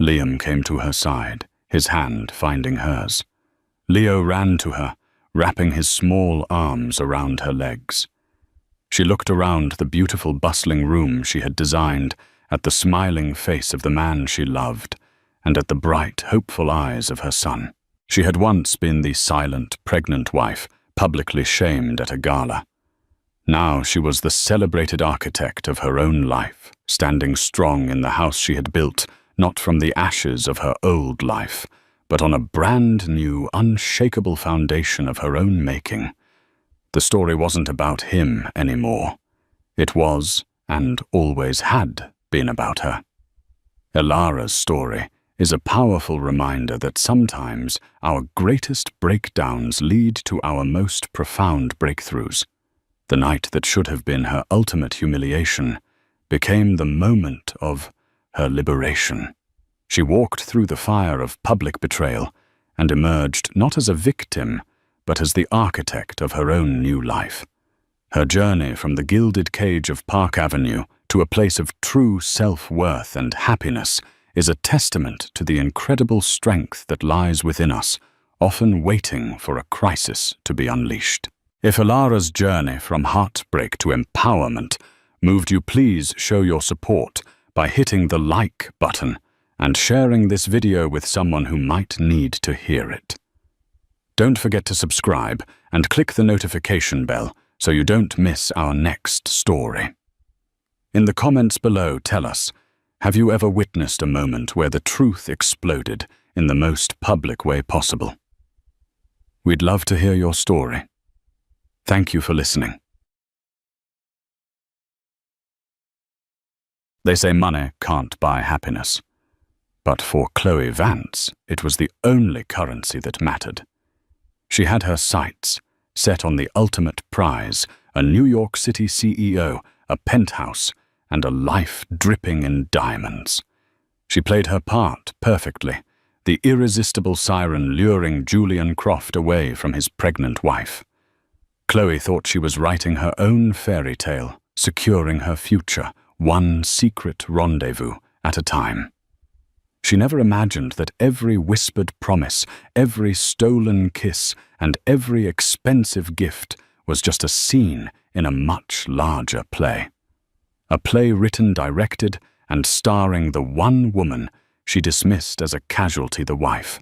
Liam came to her side, his hand finding hers. Leo ran to her, wrapping his small arms around her legs. She looked around the beautiful bustling room she had designed, at the smiling face of the man she loved, and at the bright, hopeful eyes of her son. She had once been the silent, pregnant wife, publicly shamed at a gala. Now she was the celebrated architect of her own life, standing strong in the house she had built, not from the ashes of her old life, but on a brand new, unshakable foundation of her own making. The story wasn't about him anymore. It was, and always had been, about her. Elara's story is a powerful reminder that sometimes our greatest breakdowns lead to our most profound breakthroughs. The night that should have been her ultimate humiliation became the moment of her liberation. She walked through the fire of public betrayal and emerged not as a victim, but as the architect of her own new life. Her journey from the gilded cage of Park Avenue to a place of true self-worth and happiness is a testament to the incredible strength that lies within us, often waiting for a crisis to be unleashed. If Elara's journey from heartbreak to empowerment moved you, please show your support by hitting the like button and sharing this video with someone who might need to hear it. Don't forget to subscribe and click the notification bell so you don't miss our next story. In the comments below, tell us, have you ever witnessed a moment where the truth exploded in the most public way possible? We'd love to hear your story. Thank you for listening. They say money can't buy happiness. But for Chloe Vance, it was the only currency that mattered. She had her sights set on the ultimate prize, a New York City CEO, a penthouse, and a life dripping in diamonds. She played her part perfectly, the irresistible siren luring Julian Croft away from his pregnant wife. Chloe thought she was writing her own fairy tale, securing her future, one secret rendezvous at a time. She never imagined that every whispered promise, every stolen kiss, and every expensive gift was just a scene in a much larger play. A play written, directed, and starring the one woman she dismissed as a casualty, the wife.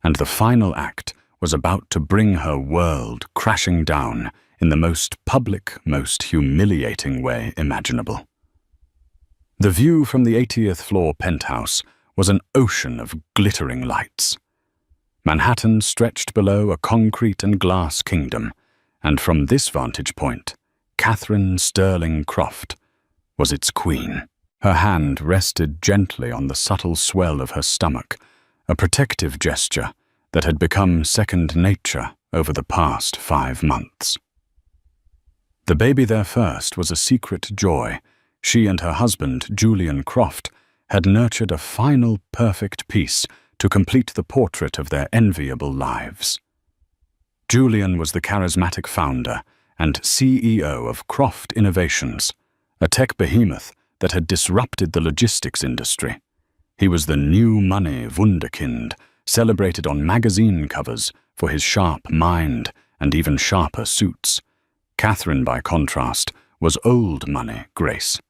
And the final act was about to bring her world crashing down in the most public, most humiliating way imaginable. The view from the 80th floor penthouse was an ocean of glittering lights. Manhattan stretched below a concrete and glass kingdom, and from this vantage point, Catherine Sterling Croft was its queen. Her hand rested gently on the subtle swell of her stomach, a protective gesture that had become second nature over the past 5 months. The baby there first was a secret joy. She and her husband, Julian Croft, had nurtured a final perfect piece to complete the portrait of their enviable lives. Julian was the charismatic founder and CEO of Croft Innovations, a tech behemoth that had disrupted the logistics industry. He was the new money wunderkind, celebrated on magazine covers for his sharp mind and even sharper suits. Catherine, by contrast, was old money Grace.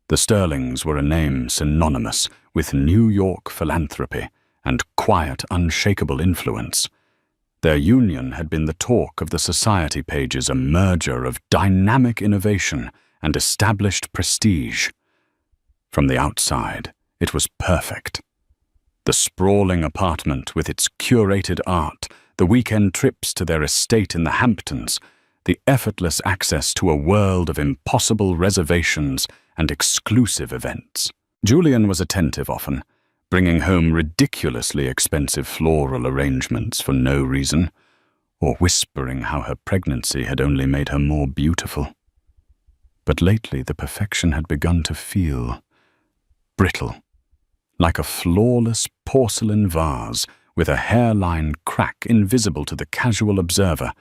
The Sterlings were a name synonymous with New York philanthropy and quiet, unshakable influence. Their union had been the talk of the society pages, a merger of dynamic innovation and established prestige. From the outside, it was perfect. The sprawling apartment with its curated art, the weekend trips to their estate in the Hamptons, the effortless access to a world of impossible reservations and exclusive events. Julian was attentive often, bringing home ridiculously expensive floral arrangements for no reason, or whispering how her pregnancy had only made her more beautiful. But lately the perfection had begun to feel brittle, like a flawless porcelain vase with a hairline crack invisible to the casual observer,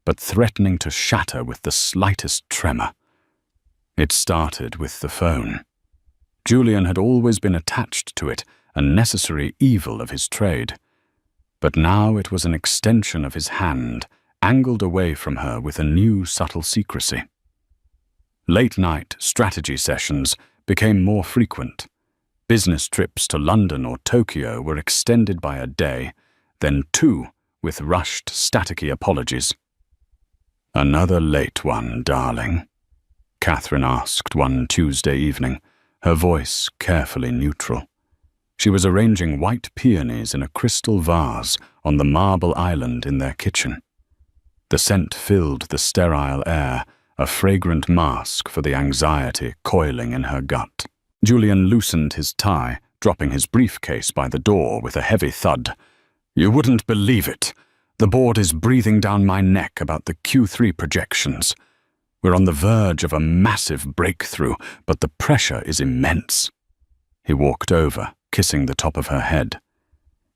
but threatening to shatter with the slightest tremor. It started with the phone. Julian had always been attached to it, a necessary evil of his trade. But now it was an extension of his hand, angled away from her with a new subtle secrecy. Late-night strategy sessions became more frequent. Business trips to London or Tokyo were extended by a day, then 2, with rushed, staticky apologies. "Another late one, darling?" Catherine asked one Tuesday evening, her voice carefully neutral. She was arranging white peonies in a crystal vase on the marble island in their kitchen. The scent filled the sterile air, a fragrant mask for the anxiety coiling in her gut. Julian loosened his tie, dropping his briefcase by the door with a heavy thud. "You wouldn't believe it. The board is breathing down my neck about the Q3 projections. We're on the verge of a massive breakthrough, but the pressure is immense." He walked over, kissing the top of her head.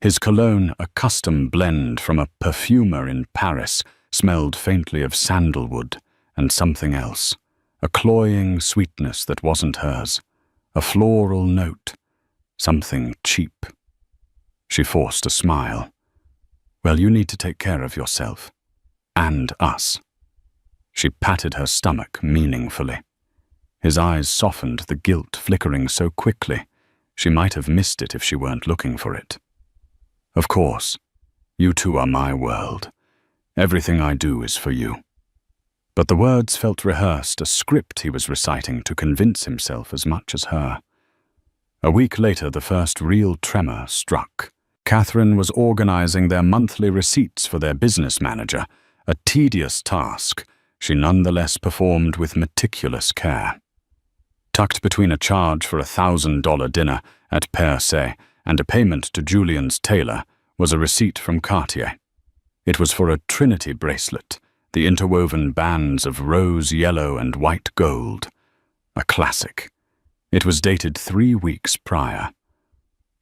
His cologne, a custom blend from a perfumer in Paris, smelled faintly of sandalwood and something else, a cloying sweetness that wasn't hers, a floral note, something cheap. She forced a smile. "Well, you need to take care of yourself. And us." She patted her stomach meaningfully. His eyes softened, the guilt flickering so quickly. She might have missed it if she weren't looking for it. "Of course, you two are my world. Everything I do is for you." But the words felt rehearsed, a script he was reciting to convince himself as much as her. A week later, the first real tremor struck. Catherine was organizing their monthly receipts for their business manager, a tedious task she nonetheless performed with meticulous care. Tucked between a charge for $1,000 dinner at Per Se and a payment to Julian's tailor was a receipt from Cartier. It was for a Trinity bracelet, the interwoven bands of rose yellow and white gold. A classic. It was dated 3 weeks prior.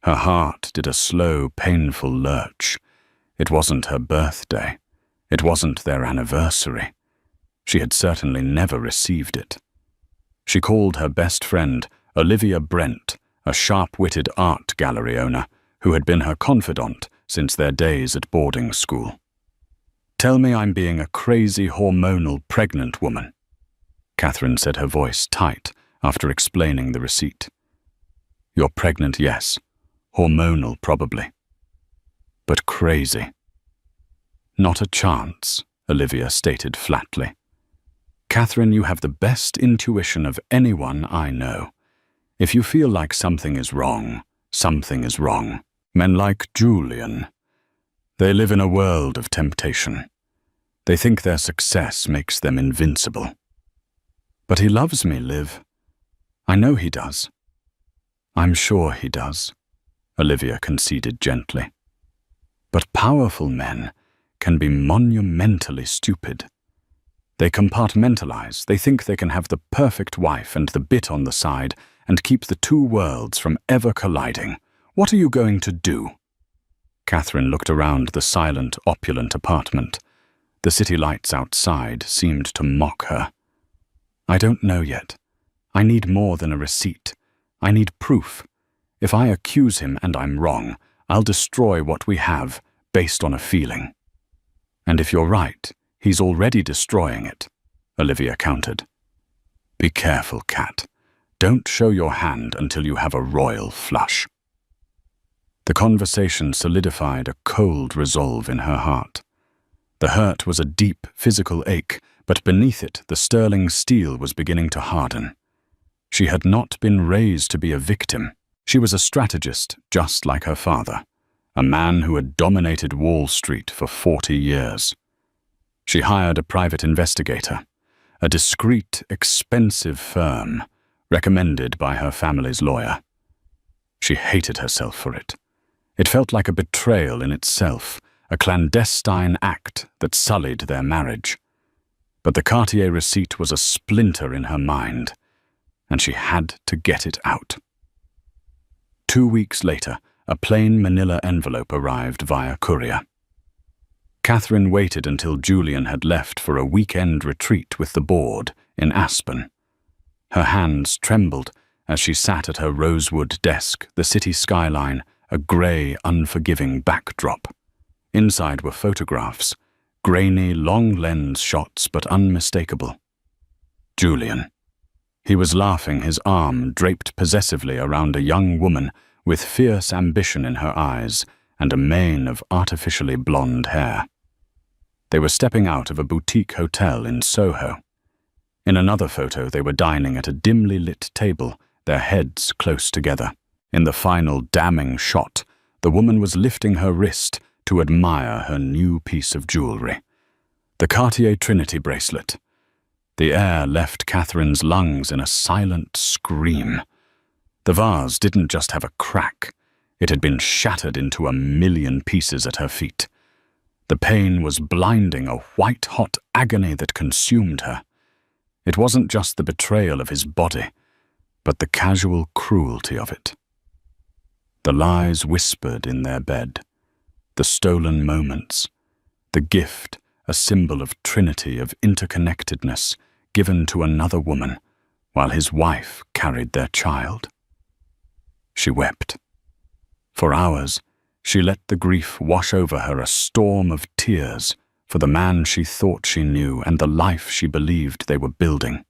Her heart did a slow, painful lurch. It wasn't her birthday. It wasn't their anniversary. She had certainly never received it. She called her best friend, Olivia Brent, a sharp-witted art gallery owner who had been her confidant since their days at boarding school. "Tell me I'm being a crazy, hormonal, pregnant woman," Catherine said, her voice tight after explaining the receipt. "You're pregnant, yes. Hormonal, probably. But crazy." "Not a chance," Olivia stated flatly. "Catherine, you have the best intuition of anyone I know. If you feel like something is wrong, something is wrong. Men like Julian, they live in a world of temptation. They think their success makes them invincible." "But he loves me, Liv. I know he does." "I'm sure he does," Olivia conceded gently. "But powerful men can be monumentally stupid. They compartmentalize. They think they can have the perfect wife and the bit on the side and keep the two worlds from ever colliding. What are you going to do?" Catherine looked around the silent, opulent apartment. The city lights outside seemed to mock her. "I don't know yet. I need more than a receipt. I need proof. If I accuse him and I'm wrong, I'll destroy what we have based on a feeling." "And if you're right, he's already destroying it," Olivia countered. "Be careful, Cat. Don't show your hand until you have a royal flush." The conversation solidified a cold resolve in her heart. The hurt was a deep physical ache, but beneath it the sterling steel was beginning to harden. She had not been raised to be a victim. She was a strategist, just like her father, a man who had dominated Wall Street for 40 years. She hired a private investigator, a discreet, expensive firm, recommended by her family's lawyer. She hated herself for it. It felt like a betrayal in itself, a clandestine act that sullied their marriage. But the Cartier receipt was a splinter in her mind, and she had to get it out. 2 weeks later, a plain manila envelope arrived via courier. Catherine waited until Julian had left for a weekend retreat with the board in Aspen. Her hands trembled as she sat at her rosewood desk, the city skyline, a grey, unforgiving backdrop. Inside were photographs, grainy, long-lens shots but unmistakable. Julian. He was laughing, his arm draped possessively around a young woman with fierce ambition in her eyes and a mane of artificially blonde hair. They were stepping out of a boutique hotel in Soho. In another photo, they were dining at a dimly lit table, their heads close together. In the final damning shot, the woman was lifting her wrist to admire her new piece of jewelry. The Cartier Trinity bracelet. The air left Catherine's lungs in a silent scream. The vase didn't just have a crack. It had been shattered into a million pieces at her feet. The pain was blinding, a white-hot agony that consumed her. It wasn't just the betrayal of his body, but the casual cruelty of it. The lies whispered in their bed, the stolen moments, the gift, a symbol of trinity, of interconnectedness, given to another woman, while his wife carried their child. She wept. For hours, she let the grief wash over her, a storm of tears for the man she thought she knew and the life she believed they were building.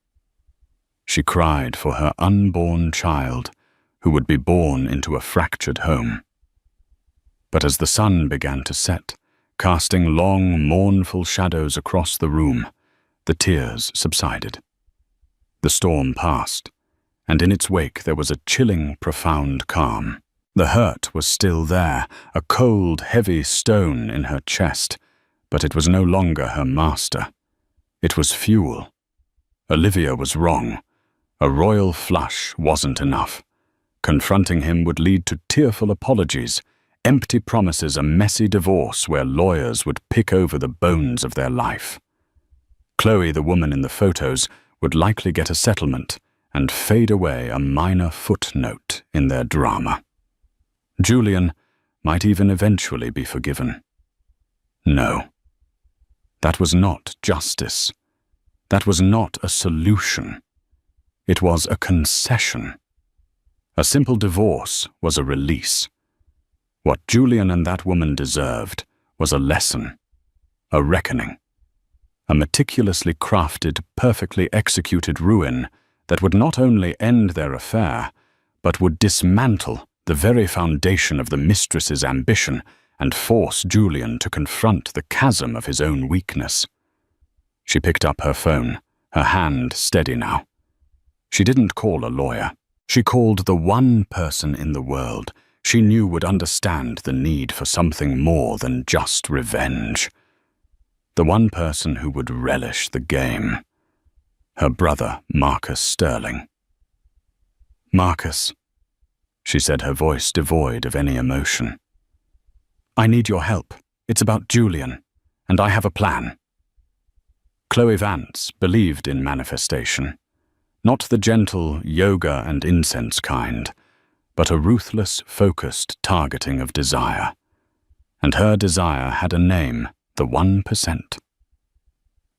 She cried for her unborn child, who would be born into a fractured home. But as the sun began to set, casting long, mournful shadows across the room, the tears subsided. The storm passed, and in its wake there was a chilling, profound calm. The hurt was still there, a cold, heavy stone in her chest, but it was no longer her master. It was fuel. Olivia was wrong. A royal flush wasn't enough. Confronting him would lead to tearful apologies, empty promises, a messy divorce where lawyers would pick over the bones of their life. Chloe, the woman in the photos, would likely get a settlement and fade away, a minor footnote in their drama. Julian might even eventually be forgiven. No. That was not justice. That was not a solution. It was a concession. A simple divorce was a release. What Julian and that woman deserved was a lesson, a reckoning, a meticulously crafted, perfectly executed ruin that would not only end their affair, but would dismantle the very foundation of the mistress's ambition and force Julian to confront the chasm of his own weakness. She picked up her phone, her hand steady now. She didn't call a lawyer. She called the one person in the world she knew would understand the need for something more than just revenge. The one person who would relish the game. Her brother, Marcus Sterling. "Marcus," she said, her voice devoid of any emotion. "I need your help. It's about Julian, and I have a plan." Chloe Vance believed in manifestation. Not the gentle yoga and incense kind, but a ruthless, focused targeting of desire. And her desire had a name, the 1%.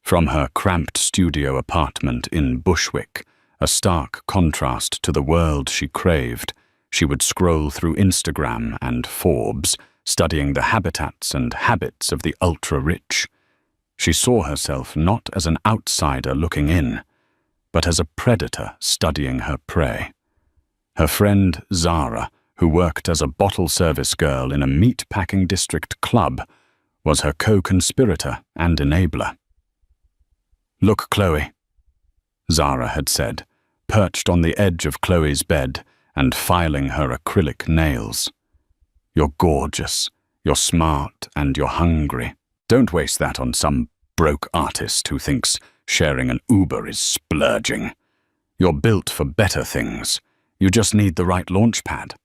From her cramped studio apartment in Bushwick, a stark contrast to the world she craved, she would scroll through Instagram and Forbes, studying the habitats and habits of the ultra-rich. She saw herself not as an outsider looking in, but as a predator studying her prey. Her friend Zara, who worked as a bottle service girl in a meat-packing district club, was her co-conspirator and enabler. "Look, Chloe," Zara had said, perched on the edge of Chloe's bed and filing her acrylic nails. "You're gorgeous, you're smart, and you're hungry. Don't waste that on some broke artist who thinks sharing an Uber is splurging. You're built for better things. You just need the right launch pad."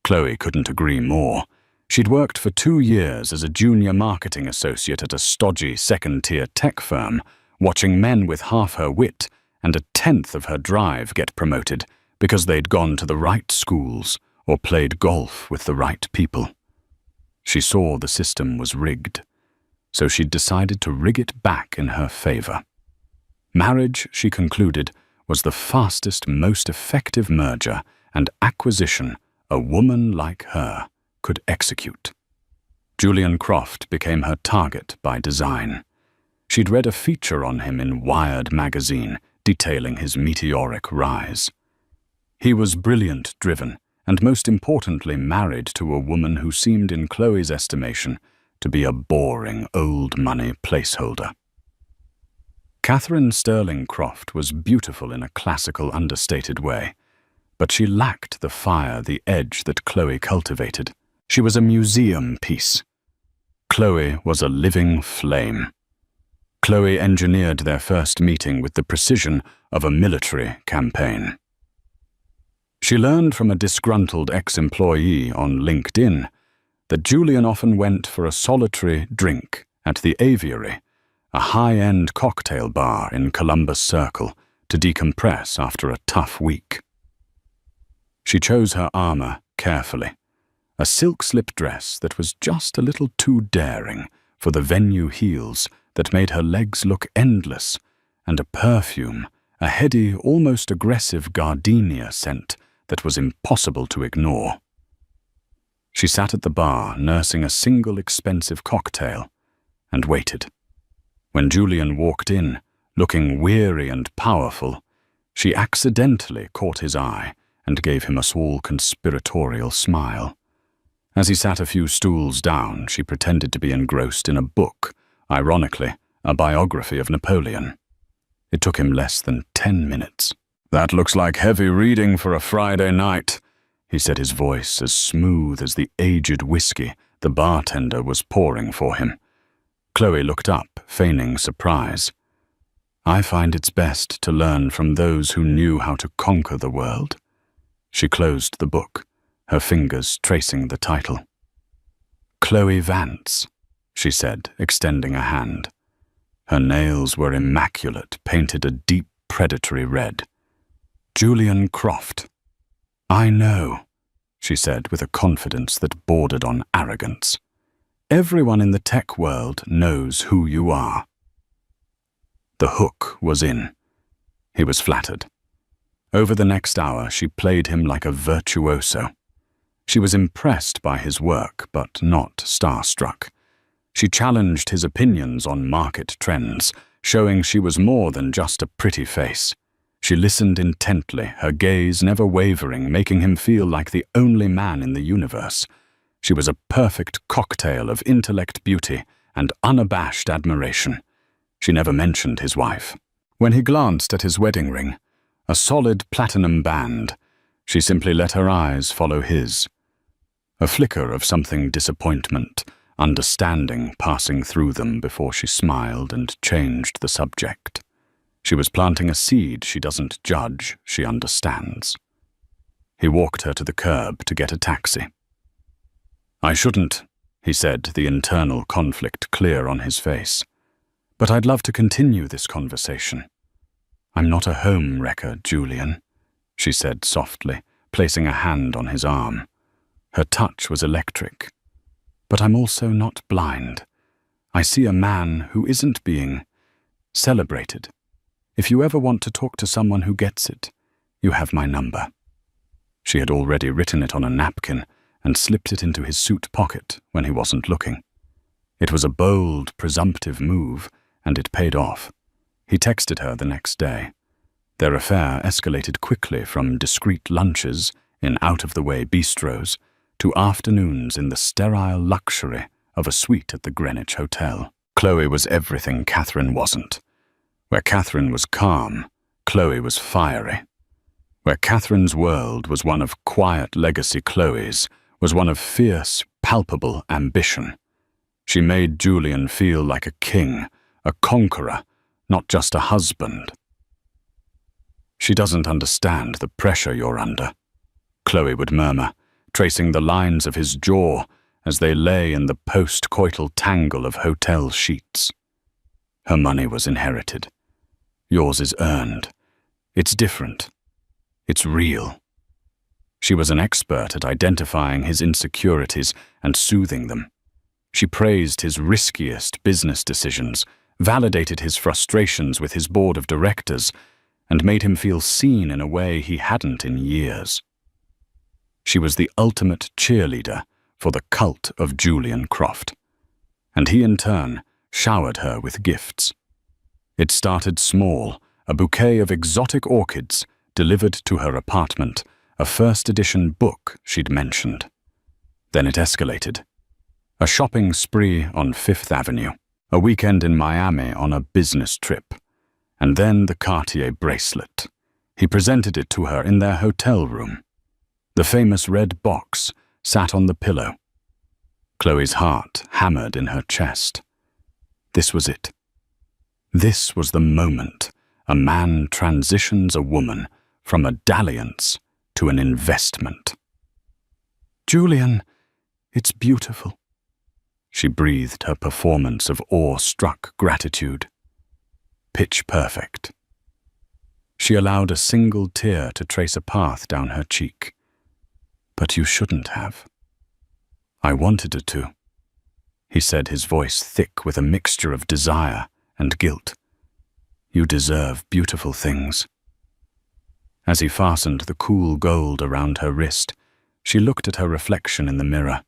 Chloe couldn't agree more. She'd worked for 2 years as a junior marketing associate at a stodgy second-tier tech firm, watching men with half her wit and a tenth of her drive get promoted because they'd gone to the right schools or played golf with the right people. She saw the system was rigged. so she'd decided to rig it back in her favor. Marriage, she concluded, was the fastest, most effective merger and acquisition a woman like her could execute. Julian Croft became her target by design. She'd read a feature on him in Wired magazine detailing his meteoric rise. He was brilliant, driven, and most importantly married to a woman who seemed in Chloe's estimation to be a boring old money placeholder. Catherine Sterling Croft was beautiful in a classical, understated way, but she lacked the fire, the edge that Chloe cultivated. She was a museum piece. Chloe was a living flame. Chloe engineered their first meeting with the precision of a military campaign. She learned from a disgruntled ex-employee on LinkedIn that Julian often went for a solitary drink at the Aviary, a high-end cocktail bar in Columbus Circle, to decompress after a tough week. She chose her armor carefully, a silk slip dress that was just a little too daring for the venue heels that made her legs look endless, and a perfume, a heady, almost aggressive gardenia scent that was impossible to ignore. She sat at the bar, nursing a single expensive cocktail, and waited. When Julian walked in, looking weary and powerful, she accidentally caught his eye and gave him a small conspiratorial smile. As he sat a few stools down, she pretended to be engrossed in a book, ironically, a biography of Napoleon. It took him less than 10 minutes. "That looks like heavy reading for a Friday night," he said, his voice as smooth as the aged whiskey the bartender was pouring for him. Chloe looked up, feigning surprise. "I find it's best to learn from those who knew how to conquer the world." She closed the book, her fingers tracing the title. "Chloe Vance," she said, extending a hand. Her nails were immaculate, painted a deep predatory red. "Julian Croft." "I know," she said with a confidence that bordered on arrogance. "Everyone in the tech world knows who you are." The hook was in. He was flattered. Over the next hour, she played him like a virtuoso. She was impressed by his work, but not starstruck. She challenged his opinions on market trends, showing she was more than just a pretty face. She listened intently, her gaze never wavering, making him feel like the only man in the universe. She was a perfect cocktail of intellect, beauty, and unabashed admiration. She never mentioned his wife. When he glanced at his wedding ring, a solid platinum band, she simply let her eyes follow his. A flicker of something disappointment, understanding passing through them before she smiled and changed the subject. She was planting a seed she doesn't judge, she understands. He walked her to the curb to get a taxi. "I shouldn't," he said, the internal conflict clear on his face. "But I'd love to continue this conversation." "I'm not a home wrecker, Julian," she said softly, placing a hand on his arm. Her touch was electric. "But I'm also not blind. I see a man who isn't being celebrated. If you ever want to talk to someone who gets it, you have my number." She had already written it on a napkin and slipped it into his suit pocket when he wasn't looking. It was a bold, presumptive move, and it paid off. He texted her the next day. Their affair escalated quickly from discreet lunches in out-of-the-way bistros to afternoons in the sterile luxury of a suite at the Greenwich Hotel. Chloe was everything Catherine wasn't. Where Catherine was calm, Chloe was fiery. Where Catherine's world was one of quiet legacy, Chloe's was one of fierce, palpable ambition. She made Julian feel like a king, a conqueror, not just a husband. "She doesn't understand the pressure you're under," Chloe would murmur, tracing the lines of his jaw as they lay in the post-coital tangle of hotel sheets. Her money was inherited. Yours is earned. It's different. It's real. She was an expert at identifying his insecurities and soothing them. She praised his riskiest business decisions, validated his frustrations with his board of directors, and made him feel seen in a way he hadn't in years. She was the ultimate cheerleader for the cult of Julian Croft, and he in turn showered her with gifts. It started small, a bouquet of exotic orchids delivered to her apartment, a first-edition book she'd mentioned. Then it escalated. A shopping spree on Fifth Avenue, a weekend in Miami on a business trip, and then the Cartier bracelet. He presented it to her in their hotel room. The famous red box sat on the pillow. Chloe's heart hammered in her chest. This was it. This was the moment a man transitions a woman from a dalliance to an investment. "Julian, it's beautiful." She breathed her performance of awe-struck gratitude. Pitch perfect. She allowed a single tear to trace a path down her cheek. "But you shouldn't have." "I wanted it to," he said, his voice thick with a mixture of desire and guilt. "You deserve beautiful things." As he fastened the cool gold around her wrist, she looked at her reflection in the mirror.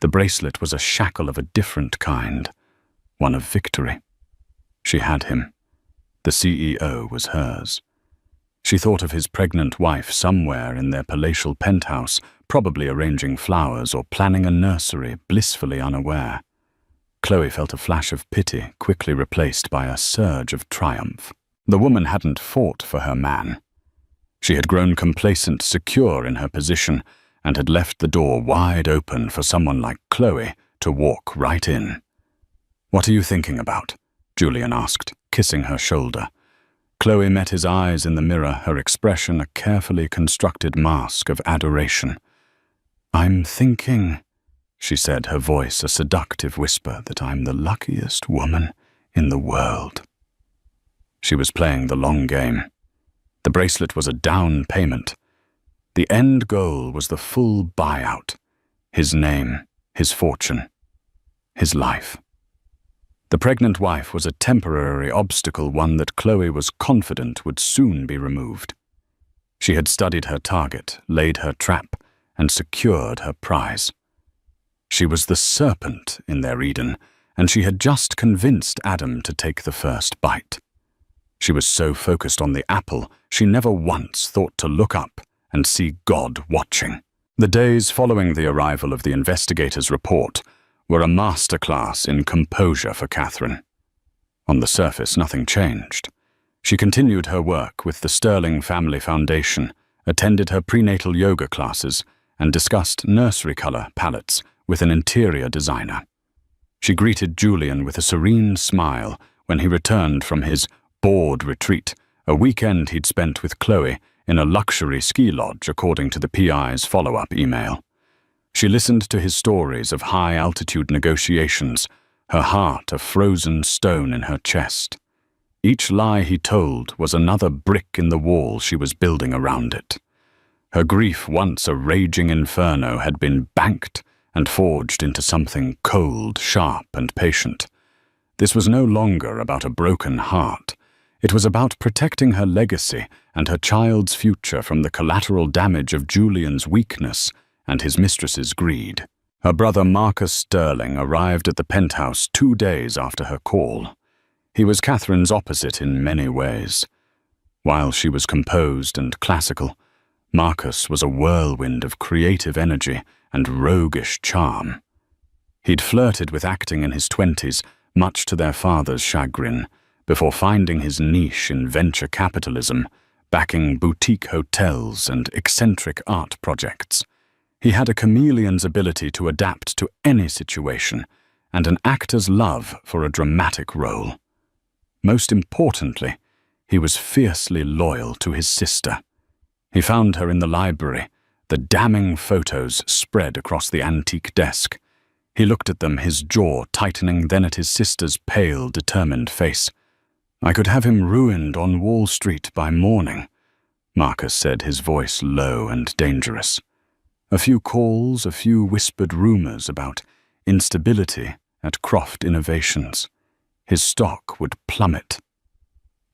The bracelet was a shackle of a different kind, one of victory. She had him. The CEO was hers. She thought of his pregnant wife somewhere in their palatial penthouse, probably arranging flowers or planning a nursery, blissfully unaware. Chloe felt a flash of pity, quickly replaced by a surge of triumph. The woman hadn't fought for her man. She had grown complacent, secure in her position, and had left the door wide open for someone like Chloe to walk right in. "What are you thinking about?" Julian asked, kissing her shoulder. Chloe met his eyes in the mirror, her expression a carefully constructed mask of adoration. "I'm thinking," she said, her voice a seductive whisper, "that I'm the luckiest woman in the world." She was playing the long game. The bracelet was a down payment. The end goal was the full buyout. His name, his fortune, his life. The pregnant wife was a temporary obstacle, one that Chloe was confident would soon be removed. She had studied her target, laid her trap, and secured her prize. She was the serpent in their Eden, and she had just convinced Adam to take the first bite. She was so focused on the apple, she never once thought to look up and see God watching. The days following the arrival of the investigator's report were a masterclass in composure for Catherine. On the surface, nothing changed. She continued her work with the Sterling Family Foundation, attended her prenatal yoga classes, and discussed nursery color palettes with an interior designer. She greeted Julian with a serene smile when he returned from his board retreat, a weekend he'd spent with Chloe in a luxury ski lodge, according to the PI's follow-up email. She listened to his stories of high-altitude negotiations, her heart a frozen stone in her chest. Each lie he told was another brick in the wall she was building around it. Her grief, once a raging inferno, had been banked and forged into something cold, sharp, and patient. This was no longer about a broken heart. It was about protecting her legacy and her child's future from the collateral damage of Julian's weakness and his mistress's greed. Her brother Marcus Sterling arrived at the penthouse 2 days after her call. He was Catherine's opposite in many ways. While she was composed and classical, Marcus was a whirlwind of creative energy and roguish charm. He'd flirted with acting in his 20s, much to their father's chagrin, before finding his niche in venture capitalism, backing boutique hotels and eccentric art projects. He had a chameleon's ability to adapt to any situation and an actor's love for a dramatic role. Most importantly, he was fiercely loyal to his sister. He found her in the library, the damning photos spread across the antique desk. He looked at them, his jaw tightening, then at his sister's pale, determined face. "I could have him ruined on Wall Street by morning," Marcus said, his voice low and dangerous. A few calls, a few whispered rumors about instability at Croft Innovations. His stock would plummet.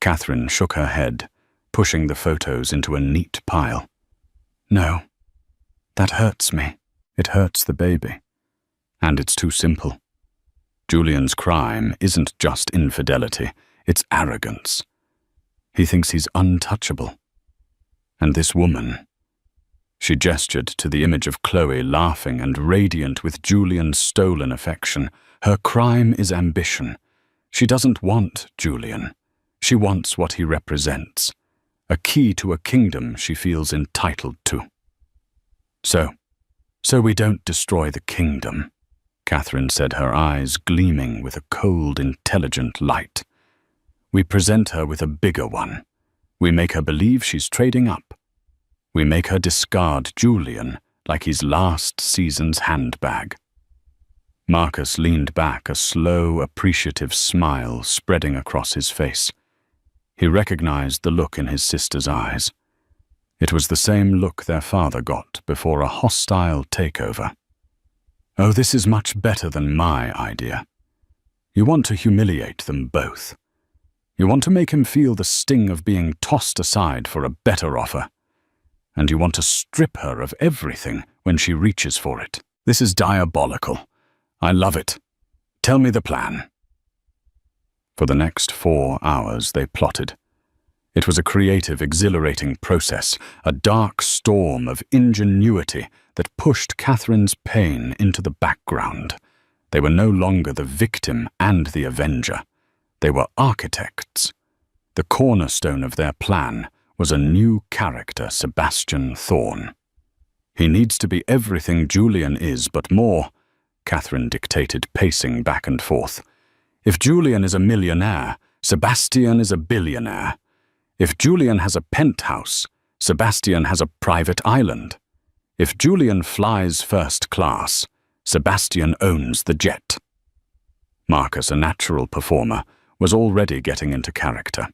Catherine shook her head, pushing the photos into a neat pile. No, that hurts me. It hurts the baby. And it's too simple. Julian's crime isn't just infidelity, it's arrogance. He thinks he's untouchable. And this woman... She gestured to the image of Chloe laughing and radiant with Julian's stolen affection. Her crime is ambition. She doesn't want Julian. She wants what he represents. A key to a kingdom she feels entitled to. So we don't destroy the kingdom, Catherine said, her eyes gleaming with a cold, intelligent light. We present her with a bigger one. We make her believe she's trading up. We make her discard Julian like he's last season's handbag. Marcus leaned back, a slow, appreciative smile spreading across his face. He recognized the look in his sister's eyes. It was the same look their father got before a hostile takeover. Oh, this is much better than my idea. You want to humiliate them both. You want to make him feel the sting of being tossed aside for a better offer. And you want to strip her of everything when she reaches for it. This is diabolical. I love it. Tell me the plan. For the next 4 hours they plotted. It was a creative, exhilarating process, a dark storm of ingenuity that pushed Catherine's pain into the background. They were no longer the victim and the avenger. They were architects. The cornerstone of their plan was a new character, Sebastian Thorne. He needs to be everything Julian is, but more, Catherine dictated, pacing back and forth. If Julian is a millionaire, Sebastian is a billionaire. If Julian has a penthouse, Sebastian has a private island. If Julian flies first class, Sebastian owns the jet. Marcus, a natural performer, was already getting into character.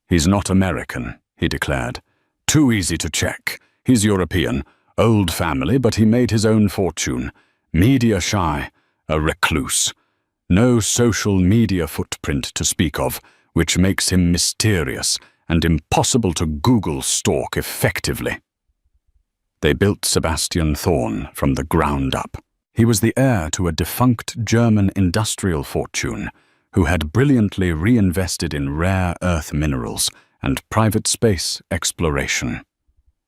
He's not American, he declared. Too easy to check. He's European, old family, but he made his own fortune. Media shy, a recluse. No social media footprint to speak of, which makes him mysterious and impossible to Google stalk effectively. They built Sebastian Thorne from the ground up. He was the heir to a defunct German industrial fortune who had brilliantly reinvested in rare earth minerals and private space exploration.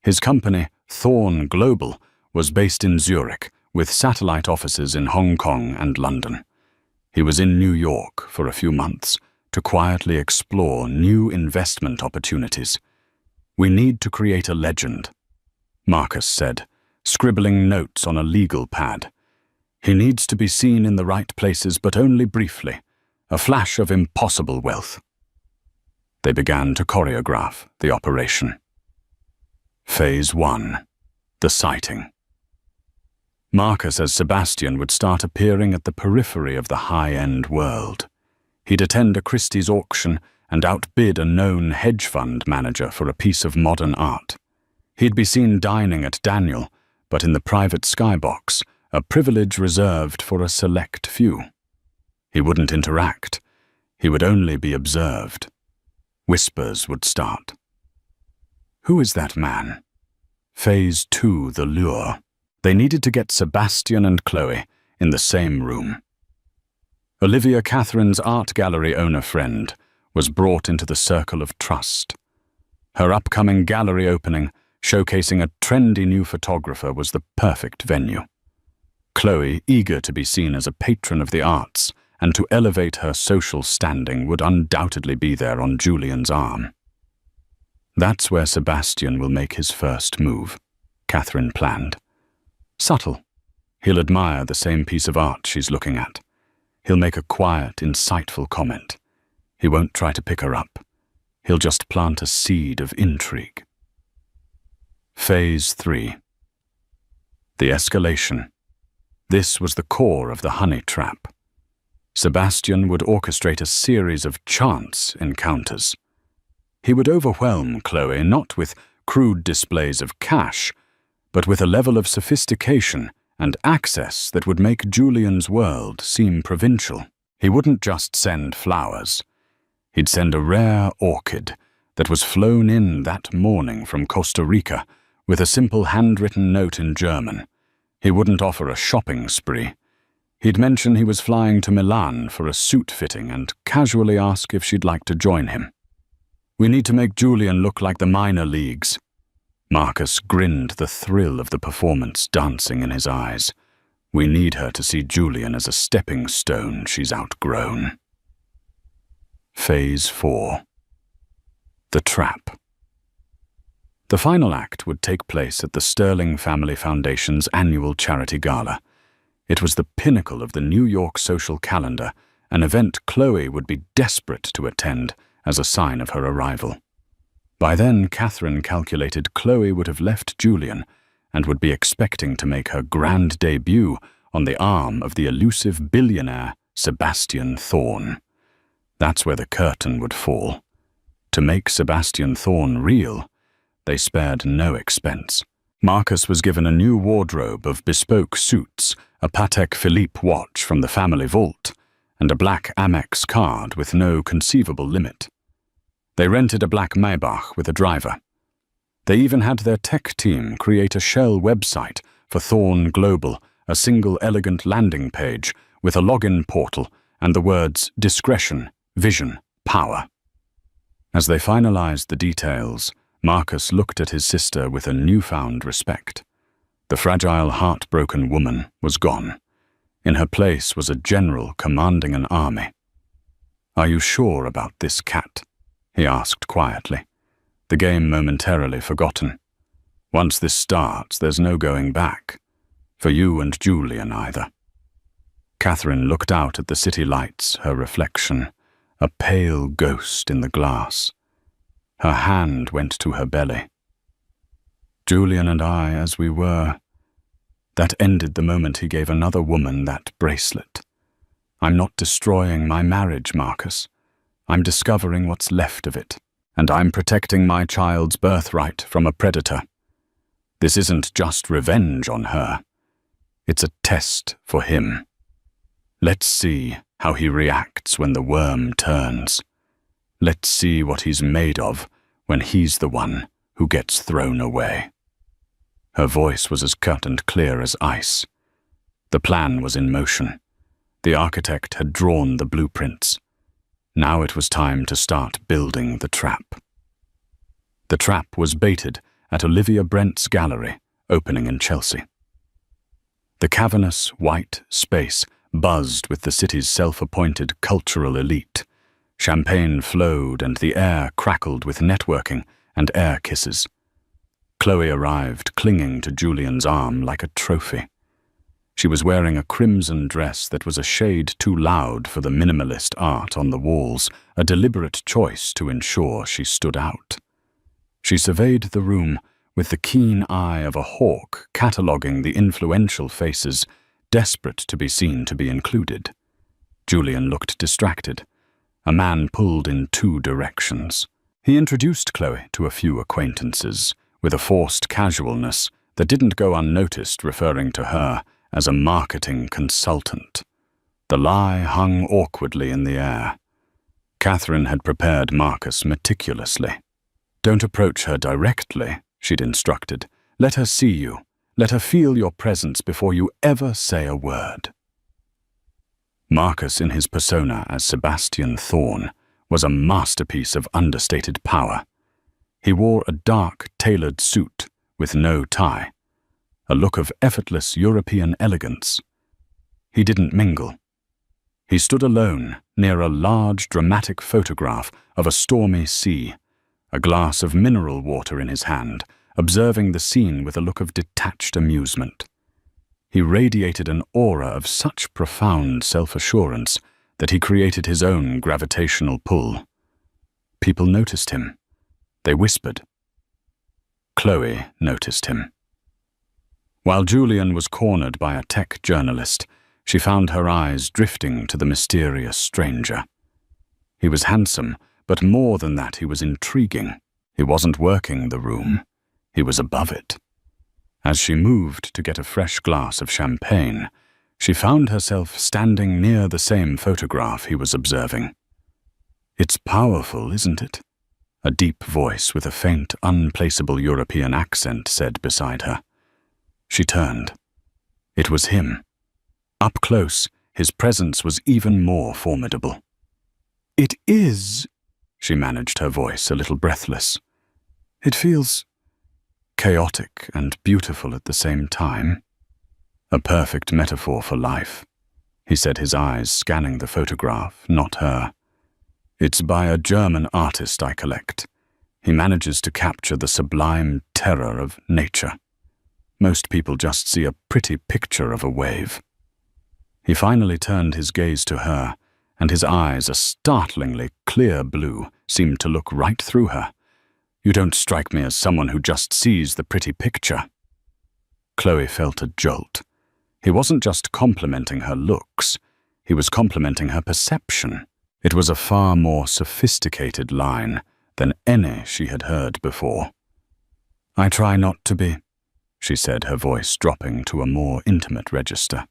His company, Thorne Global, was based in Zurich, with satellite offices in Hong Kong and London. He was in New York for a few months to quietly explore new investment opportunities. We need to create a legend, Marcus said, scribbling notes on a legal pad. He needs to be seen in the right places, but only briefly, a flash of impossible wealth. They began to choreograph the operation. Phase 1. The sighting. Marcus as Sebastian would start appearing at the periphery of the high-end world. He'd attend a Christie's auction and outbid a known hedge fund manager for a piece of modern art. He'd be seen dining at Daniel, but in the private skybox, a privilege reserved for a select few. He wouldn't interact. He would only be observed. Whispers would start. Who is that man? Phase 2, the lure. They needed to get Sebastian and Chloe in the same room. Olivia, Catherine's art gallery owner friend, was brought into the circle of trust. Her upcoming gallery opening, showcasing a trendy new photographer, was the perfect venue. Chloe, eager to be seen as a patron of the arts and to elevate her social standing, would undoubtedly be there on Julian's arm. That's where Sebastian will make his first move, Catherine planned. Subtle. He'll admire the same piece of art she's looking at. He'll make a quiet, insightful comment. He won't try to pick her up. He'll just plant a seed of intrigue. Phase 3. The escalation. This was the core of the honey trap. Sebastian would orchestrate a series of chance encounters. He would overwhelm Chloe not with crude displays of cash, but with a level of sophistication and access that would make Julian's world seem provincial. He wouldn't just send flowers. He'd send a rare orchid that was flown in that morning from Costa Rica with a simple handwritten note in German. He wouldn't offer a shopping spree. He'd mention he was flying to Milan for a suit fitting and casually ask if she'd like to join him. "We need to make Julian look like the minor leagues." Marcus grinned, the thrill of the performance dancing in his eyes. "We need her to see Julian as a stepping stone she's outgrown." Phase 4. The Trap. The final act would take place at the Sterling Family Foundation's annual charity gala. It was the pinnacle of the New York social calendar, an event Chloe would be desperate to attend as a sign of her arrival. By then, Catherine calculated Chloe would have left Julian and would be expecting to make her grand debut on the arm of the elusive billionaire Sebastian Thorne. That's where the curtain would fall. To make Sebastian Thorne real, they spared no expense. Marcus was given a new wardrobe of bespoke suits, a Patek Philippe watch from the family vault, and a black Amex card with no conceivable limit. They rented a black Maybach with a driver. They even had their tech team create a shell website for Thorne Global, a single elegant landing page with a login portal and the words discretion, vision, power. As they finalized the details, Marcus looked at his sister with a newfound respect. The fragile, heartbroken woman was gone. In her place was a general commanding an army. "Are you sure about this, Cat?" he asked quietly, the game momentarily forgotten. "Once this starts, there's no going back. For you and Julian either." Catherine looked out at the city lights, her reflection, a pale ghost in the glass. Her hand went to her belly. "Julian and I, as we were." That ended the moment he gave another woman that bracelet. "I'm not destroying my marriage, Marcus. I'm discovering what's left of it, and I'm protecting my child's birthright from a predator. This isn't just revenge on her. It's a test for him. Let's see how he reacts when the worm turns. Let's see what he's made of when he's the one who gets thrown away." Her voice was as cut and clear as ice. The plan was in motion. The architect had drawn the blueprints. Now it was time to start building the trap. The trap was baited at Olivia Brent's gallery, opening in Chelsea. The cavernous, white space buzzed with the city's self-appointed cultural elite. Champagne flowed and the air crackled with networking and air kisses. Chloe arrived, clinging to Julian's arm like a trophy. She was wearing a crimson dress that was a shade too loud for the minimalist art on the walls, a deliberate choice to ensure she stood out. She surveyed the room with the keen eye of a hawk cataloguing the influential faces, desperate to be seen to be included. Julian looked distracted. A man pulled in two directions. He introduced Chloe to a few acquaintances, with a forced casualness that didn't go unnoticed, referring to her as a marketing consultant. The lie hung awkwardly in the air. Catherine had prepared Marcus meticulously. "Don't approach her directly," she'd instructed. "Let her see you. Let her feel your presence before you ever say a word." Marcus, in his persona as Sebastian Thorne, was a masterpiece of understated power. He wore a dark, tailored suit with no tie, a look of effortless European elegance. He didn't mingle. He stood alone near a large, dramatic photograph of a stormy sea, a glass of mineral water in his hand, observing the scene with a look of detached amusement. He radiated an aura of such profound self-assurance that he created his own gravitational pull. People noticed him. They whispered. Chloe noticed him. While Julian was cornered by a tech journalist, she found her eyes drifting to the mysterious stranger. He was handsome, but more than that, he was intriguing. He wasn't working the room. He was above it. As she moved to get a fresh glass of champagne, she found herself standing near the same photograph he was observing. "It's powerful, isn't it?" a deep voice with a faint, unplaceable European accent said beside her. She turned. It was him. Up close, his presence was even more formidable. "It is," she managed her voice, a little breathless. "It feels chaotic and beautiful at the same time." "A perfect metaphor for life," he said, his eyes scanning the photograph, not her. "It's by a German artist I collect. He manages to capture the sublime terror of nature. Most people just see a pretty picture of a wave." He finally turned his gaze to her, and his eyes, a startlingly clear blue, seemed to look right through her. "You don't strike me as someone who just sees the pretty picture." Chloe felt a jolt. He wasn't just complimenting her looks, he was complimenting her perception. It was a far more sophisticated line than any she had heard before. "I try not to be," she said, her voice dropping to a more intimate register.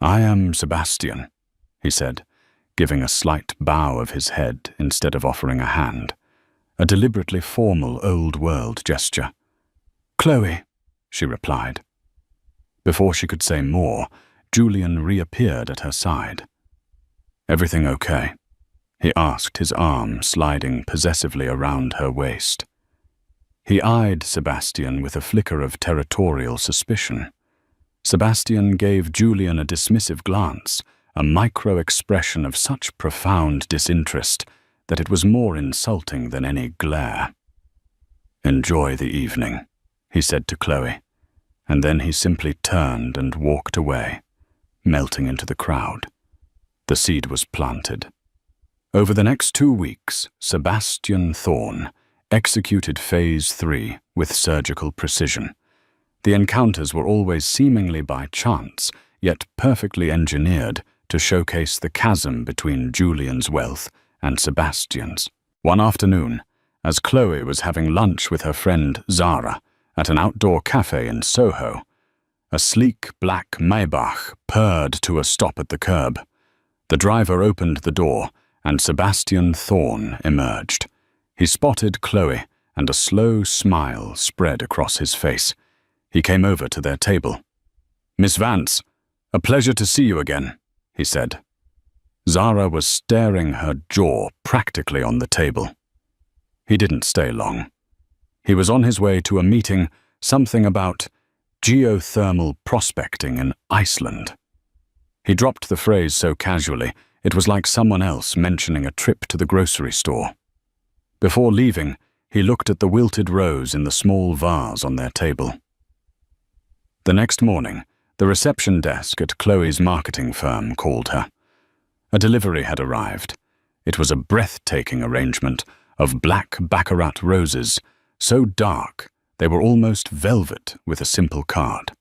"I am Sebastian," he said, giving a slight bow of his head instead of offering a hand, a deliberately formal old-world gesture. "Chloe," she replied. Before she could say more, Julian reappeared at her side. "Everything okay?" he asked, his arm sliding possessively around her waist. He eyed Sebastian with a flicker of territorial suspicion. Sebastian gave Julian a dismissive glance, a micro-expression of such profound disinterest that it was more insulting than any glare. "Enjoy the evening," he said to Chloe, and then he simply turned and walked away, melting into the crowd. The seed was planted. Over the next 2 weeks, Sebastian Thorne executed Phase 3 with surgical precision. The encounters were always seemingly by chance, yet perfectly engineered to showcase the chasm between Julian's wealth and Sebastian's. One afternoon, as Chloe was having lunch with her friend Zara at an outdoor cafe in Soho, a sleek black Maybach purred to a stop at the curb. The driver opened the door, and Sebastian Thorne emerged. He spotted Chloe, and a slow smile spread across his face. He came over to their table. "Miss Vance, a pleasure to see you again," he said. Zara was staring, her jaw practically on the table. He didn't stay long. He was on his way to a meeting, something about geothermal prospecting in Iceland. He dropped the phrase so casually, it was like someone else mentioning a trip to the grocery store. Before leaving, he looked at the wilted rose in the small vase on their table. The next morning, the reception desk at Chloe's marketing firm called her. A delivery had arrived. It was a breathtaking arrangement of black baccarat roses, so dark they were almost velvet, with a simple card.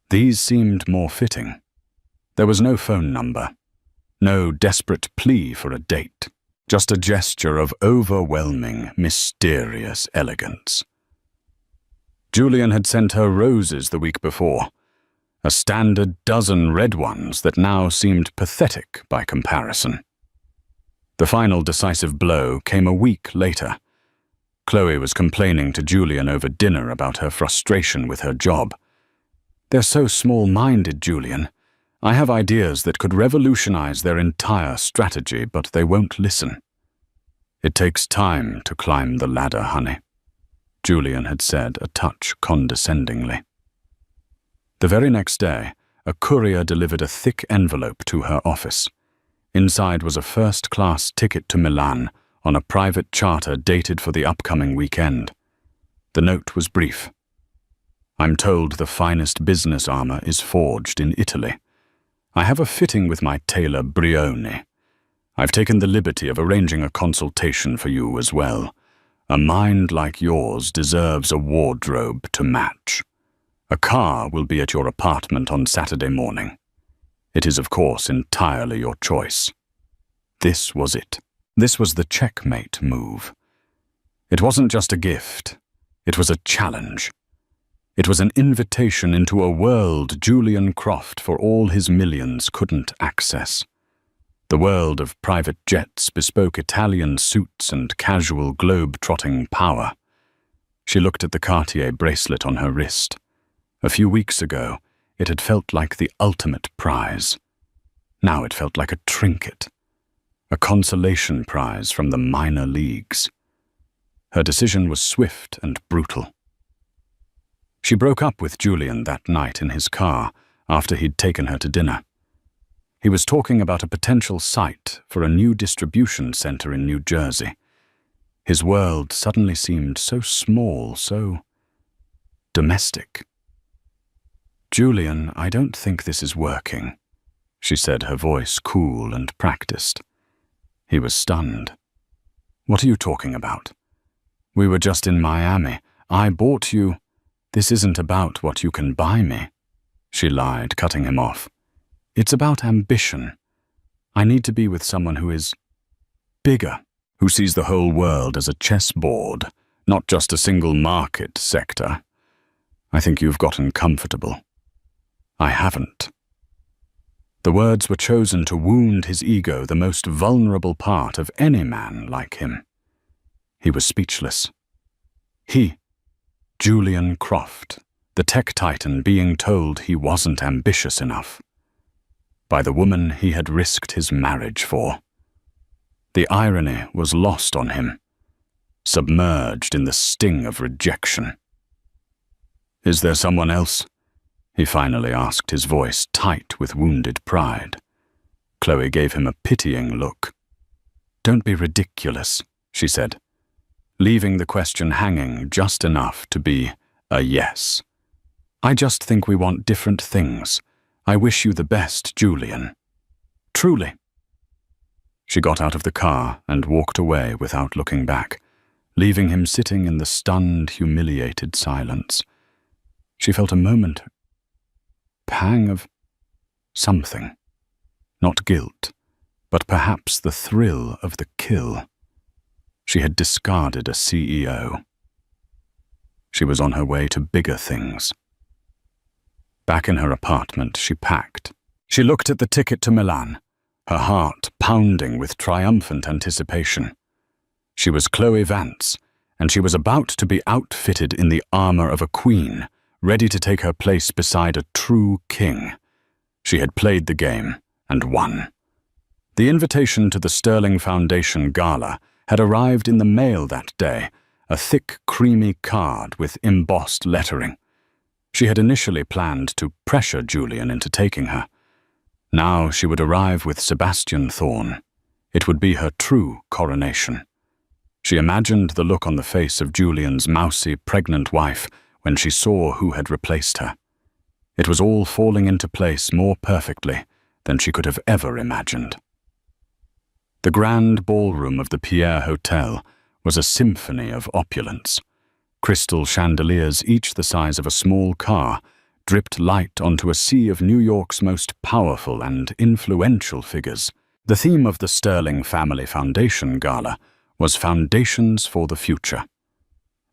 These seemed more fitting. There was no phone number, no desperate plea for a date, just a gesture of overwhelming, mysterious elegance. Julian had sent her roses the week before, a standard dozen red ones that now seemed pathetic by comparison. The final decisive blow came a week later. Chloe was complaining to Julian over dinner about her frustration with her job. "They're so small-minded, Julian. I have ideas that could revolutionize their entire strategy, but they won't listen." "It takes time to climb the ladder, honey," Julian had said, a touch condescendingly. The very next day, a courier delivered a thick envelope to her office. Inside was a first-class ticket to Milan on a private charter dated for the upcoming weekend. The note was brief. "I'm told the finest business armor is forged in Italy. I have a fitting with my tailor Brioni. I've taken the liberty of arranging a consultation for you as well. A mind like yours deserves a wardrobe to match. A car will be at your apartment on Saturday morning. It is, of course, entirely your choice." This was it. This was the checkmate move. It wasn't just a gift. It was a challenge. It was an invitation into a world Julian Croft, for all his millions, couldn't access. The world of private jets, bespoke Italian suits, and casual globe-trotting power. She looked at the Cartier bracelet on her wrist. A few weeks ago, it had felt like the ultimate prize. Now it felt like a trinket, a consolation prize from the minor leagues. Her decision was swift and brutal. She broke up with Julian that night in his car after he'd taken her to dinner. He was talking about a potential site for a new distribution center in New Jersey. His world suddenly seemed so small, so domestic. "Julian, I don't think this is working," she said, her voice cool and practiced. He was stunned. "What are you talking about? We were just in Miami. I bought you—" "This isn't about what you can buy me," she lied, cutting him off. "It's about ambition. I need to be with someone who is bigger, who sees the whole world as a chessboard, not just a single market sector. I think you've gotten comfortable. I haven't." The words were chosen to wound his ego, the most vulnerable part of any man like him. He was speechless. He, Julian Croft, the tech titan, being told he wasn't ambitious enough. By the woman he had risked his marriage for. The irony was lost on him, submerged in the sting of rejection. "Is there someone else?" he finally asked, his voice tight with wounded pride. Chloe gave him a pitying look. "Don't be ridiculous," she said, leaving the question hanging just enough to be a yes. "I just think we want different things. I wish you the best, Julian. Truly." She got out of the car and walked away without looking back, leaving him sitting in the stunned, humiliated silence. She felt a pang of something. Not guilt, but perhaps the thrill of the kill. She had discarded a CEO. She was on her way to bigger things. Back in her apartment, she packed. She looked at the ticket to Milan, her heart pounding with triumphant anticipation. She was Chloe Vance, and she was about to be outfitted in the armor of a queen, ready to take her place beside a true king. She had played the game and won. The invitation to the Sterling Foundation Gala had arrived in the mail that day, a thick, creamy card with embossed lettering. She had initially planned to pressure Julian into taking her. Now she would arrive with Sebastian Thorne. It would be her true coronation. She imagined the look on the face of Julian's mousy, pregnant wife when she saw who had replaced her. It was all falling into place more perfectly than she could have ever imagined. The grand ballroom of the Pierre Hotel was a symphony of opulence. Crystal chandeliers, each the size of a small car, dripped light onto a sea of New York's most powerful and influential figures. The theme of the Sterling Family Foundation Gala was Foundations for the Future,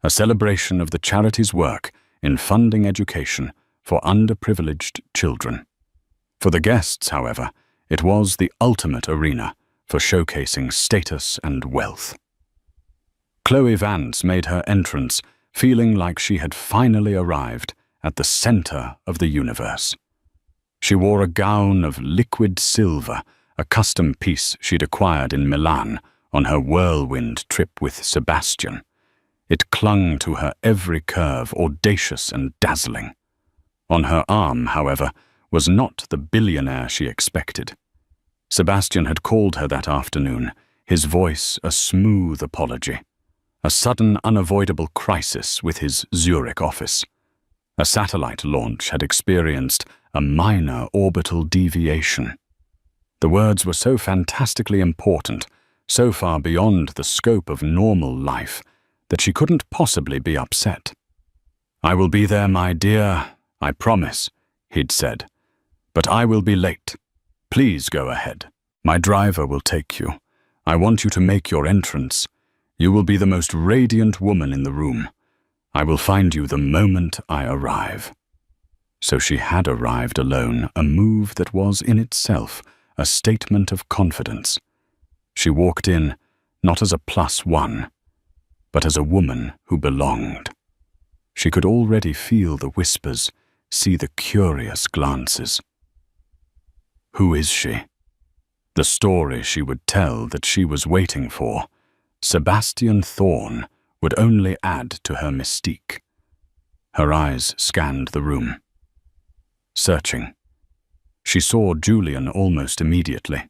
a celebration of the charity's work in funding education for underprivileged children. For the guests, however, it was the ultimate arena for showcasing status and wealth. Chloe Vance made her entrance, feeling like she had finally arrived at the center of the universe. She wore a gown of liquid silver, a custom piece she'd acquired in Milan on her whirlwind trip with Sebastian. It clung to her every curve, audacious and dazzling. On her arm, however, was not the billionaire she expected. Sebastian had called her that afternoon, his voice a smooth apology. A sudden, unavoidable crisis with his Zurich office. A satellite launch had experienced a minor orbital deviation. The words were so fantastically important, so far beyond the scope of normal life, that she couldn't possibly be upset. "I will be there, my dear, I promise," he'd said. "But I will be late. Please go ahead. My driver will take you. I want you to make your entrance. You will be the most radiant woman in the room. I will find you the moment I arrive." So she had arrived alone, a move that was in itself a statement of confidence. She walked in, not as a +1, but as a woman who belonged. She could already feel the whispers, see the curious glances. Who is she? The story she would tell that she was waiting for, Sebastian Thorne, would only add to her mystique. Her eyes scanned the room. Searching. She saw Julian almost immediately.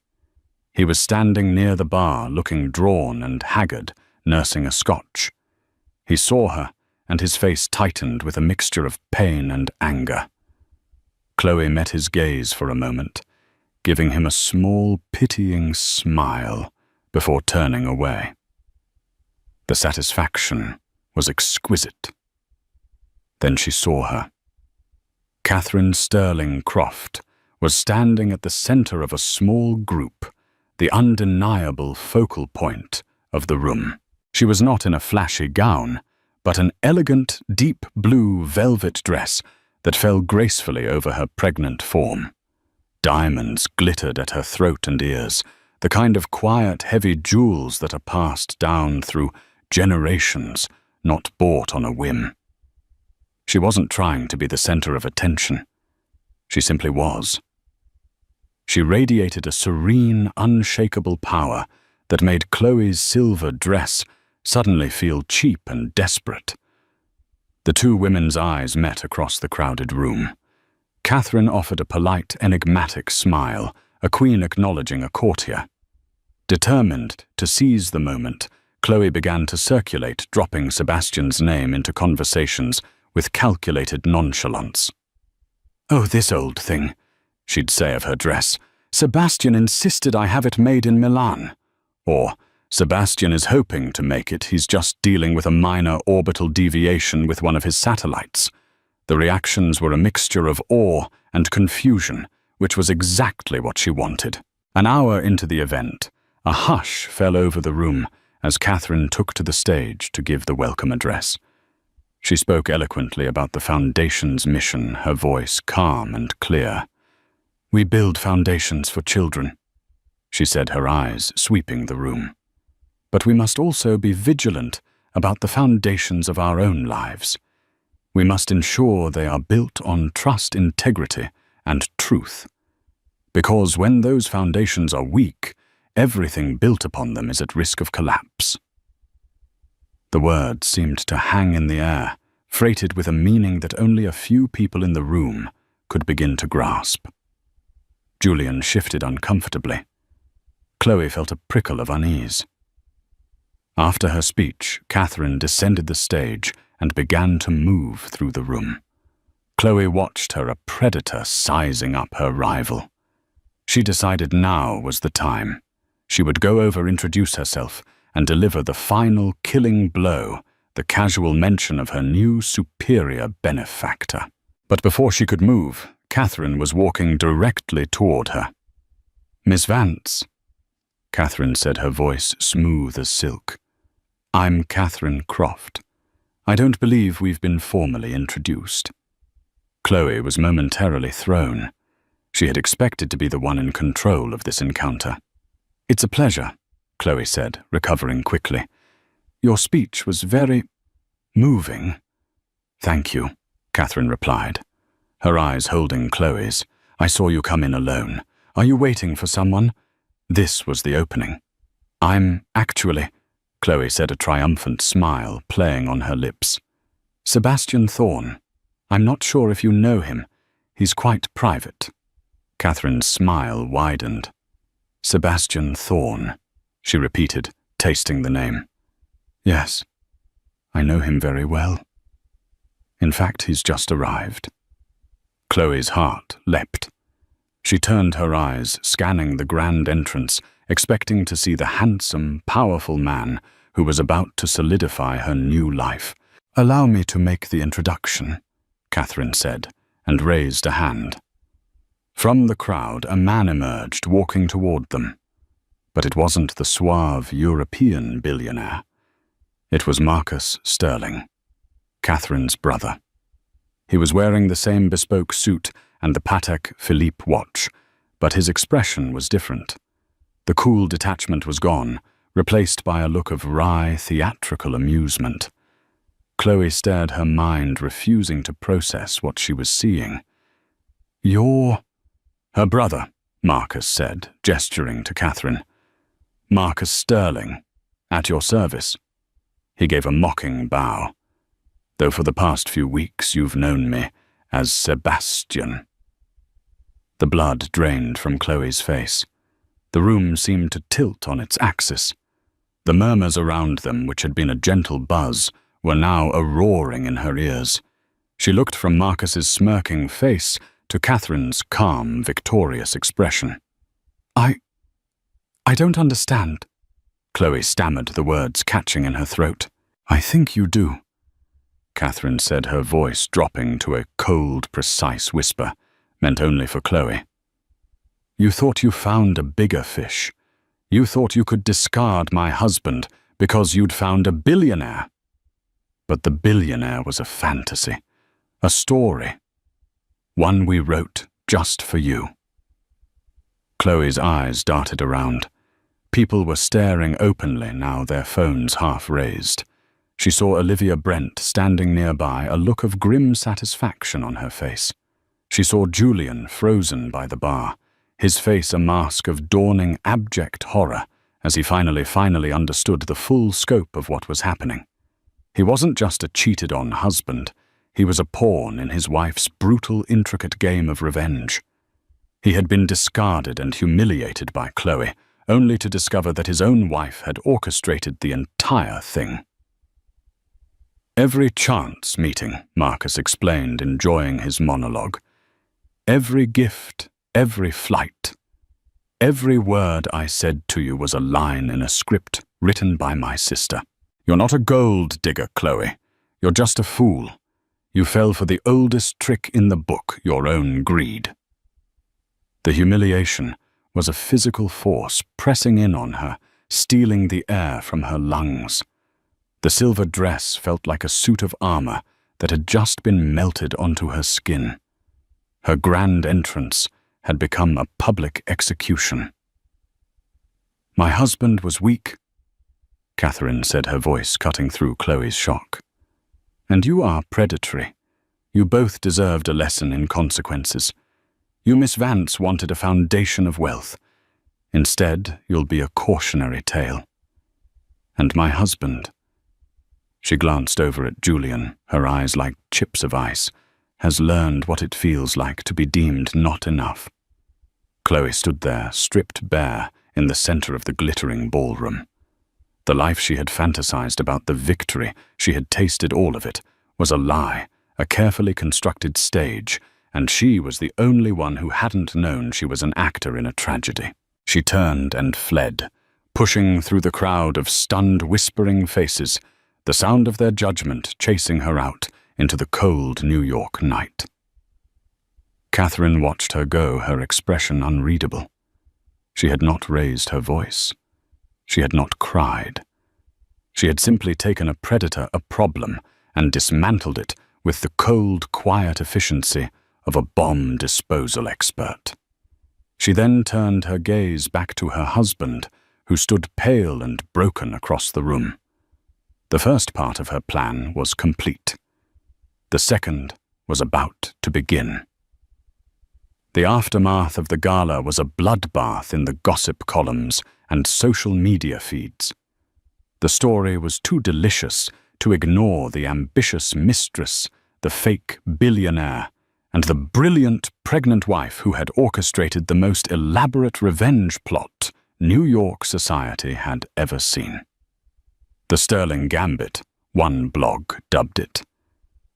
He was standing near the bar, looking drawn and haggard, nursing a scotch. He saw her, and his face tightened with a mixture of pain and anger. Chloe met his gaze for a moment, giving him a small, pitying smile before turning away. The satisfaction was exquisite. Then she saw her. Catherine Sterling Croft was standing at the center of a small group, the undeniable focal point of the room. She was not in a flashy gown, but an elegant, deep blue velvet dress that fell gracefully over her pregnant form. Diamonds glittered at her throat and ears, the kind of quiet, heavy jewels that are passed down through generations, not bought on a whim. She wasn't trying to be the center of attention. She simply was. She radiated a serene, unshakable power that made Chloe's silver dress suddenly feel cheap and desperate. The two women's eyes met across the crowded room. Catherine offered a polite, enigmatic smile, a queen acknowledging a courtier. Determined to seize the moment, Chloe began to circulate, dropping Sebastian's name into conversations with calculated nonchalance. "Oh, this old thing," she'd say of her dress. "Sebastian insisted I have it made in Milan." Or, "Sebastian is hoping to make it, he's just dealing with a minor orbital deviation with one of his satellites." The reactions were a mixture of awe and confusion, which was exactly what she wanted. An hour into the event, a hush fell over the room as Catherine took to the stage to give the welcome address. She spoke eloquently about the Foundation's mission, her voice calm and clear. "We build foundations for children," she said, her eyes sweeping the room. "But we must also be vigilant about the foundations of our own lives. We must ensure they are built on trust, integrity, and truth. Because when those foundations are weak, everything built upon them is at risk of collapse." The words seemed to hang in the air, freighted with a meaning that only a few people in the room could begin to grasp. Julian shifted uncomfortably. Chloe felt a prickle of unease. After her speech, Catherine descended the stage and began to move through the room. Chloe watched her, a predator sizing up her rival. She decided now was the time. She would go over, introduce herself, and deliver the final killing blow, the casual mention of her new superior benefactor. But before she could move, Catherine was walking directly toward her. "Miss Vance," Catherine said, her voice smooth as silk. "I'm Catherine Croft. I don't believe we've been formally introduced." Chloe was momentarily thrown. She had expected to be the one in control of this encounter. "It's a pleasure," Chloe said, recovering quickly. "Your speech was very moving." "Thank you," Catherine replied, her eyes holding Chloe's. "I saw you come in alone. Are you waiting for someone?" This was the opening. "I'm actually," Chloe said, a triumphant smile playing on her lips. "Sebastian Thorne. I'm not sure if you know him. He's quite private." Catherine's smile widened. "Sebastian Thorne," she repeated, tasting the name. "Yes, I know him very well. In fact, he's just arrived." Chloe's heart leapt. She turned her eyes, scanning the grand entrance, expecting to see the handsome, powerful man who was about to solidify her new life. "Allow me to make the introduction," Catherine said, and raised a hand. From the crowd, a man emerged, walking toward them. But it wasn't the suave European billionaire. It was Marcus Sterling. Catherine's brother. He was wearing the same bespoke suit and the Patek Philippe watch, but his expression was different. The cool detachment was gone, replaced by a look of wry, theatrical amusement. Chloe stared, her mind refusing to process what she was seeing. "You're—" "Her brother," Marcus said, gesturing to Catherine. "Marcus Sterling, at your service." He gave a mocking bow. "Though for the past few weeks you've known me as Sebastian." The blood drained from Chloe's face. The room seemed to tilt on its axis. The murmurs around them, which had been a gentle buzz, were now a roaring in her ears. She looked from Marcus's smirking face to Catherine's calm, victorious expression. I don't understand." Chloe stammered, the words catching in her throat. "I think you do," Catherine said, her voice dropping to a cold, precise whisper, meant only for Chloe. "You thought you found a bigger fish. You thought you could discard my husband because you'd found a billionaire. But the billionaire was a fantasy, a story, one we wrote just for you." Chloe's eyes darted around. People were staring openly now, their phones half raised. She saw Olivia Brent standing nearby, a look of grim satisfaction on her face. She saw Julian frozen by the bar, his face a mask of dawning abject horror as he finally understood the full scope of what was happening. He wasn't just a cheated-on husband. He was a pawn in his wife's brutal, intricate game of revenge. He had been discarded and humiliated by Chloe, only to discover that his own wife had orchestrated the entire thing. "Every chance meeting," Marcus explained, enjoying his monologue. "Every gift, every flight. Every word I said to you was a line in a script written by my sister. You're not a gold digger, Chloe. You're just a fool. You fell for the oldest trick in the book, your own greed." The humiliation was a physical force pressing in on her, stealing the air from her lungs. The silver dress felt like a suit of armor that had just been melted onto her skin. Her grand entrance had become a public execution. "My husband was weak," Catherine said, her voice cutting through Chloe's shock. "And you are predatory. You both deserved a lesson in consequences. You, Miss Vance, wanted a foundation of wealth. Instead, you'll be a cautionary tale. And my husband," she glanced over at Julian, her eyes like chips of ice, "has learned what it feels like to be deemed not enough." Chloe stood there, stripped bare, in the center of the glittering ballroom. The life she had fantasized about, the victory, she had tasted all of it, was a lie, a carefully constructed stage, and she was the only one who hadn't known she was an actor in a tragedy. She turned and fled, pushing through the crowd of stunned, whispering faces, the sound of their judgment chasing her out into the cold New York night. Catherine watched her go, her expression unreadable. She had not raised her voice. She had not cried. She had simply taken a predator, a problem, and dismantled it with the cold, quiet efficiency of a bomb disposal expert. She then turned her gaze back to her husband, who stood pale and broken across the room. The first part of her plan was complete. The second was about to begin. The aftermath of the gala was a bloodbath in the gossip columns and social media feeds. The story was too delicious to ignore the ambitious mistress, the fake billionaire, and the brilliant pregnant wife who had orchestrated the most elaborate revenge plot New York society had ever seen. The Sterling Gambit, one blog dubbed it.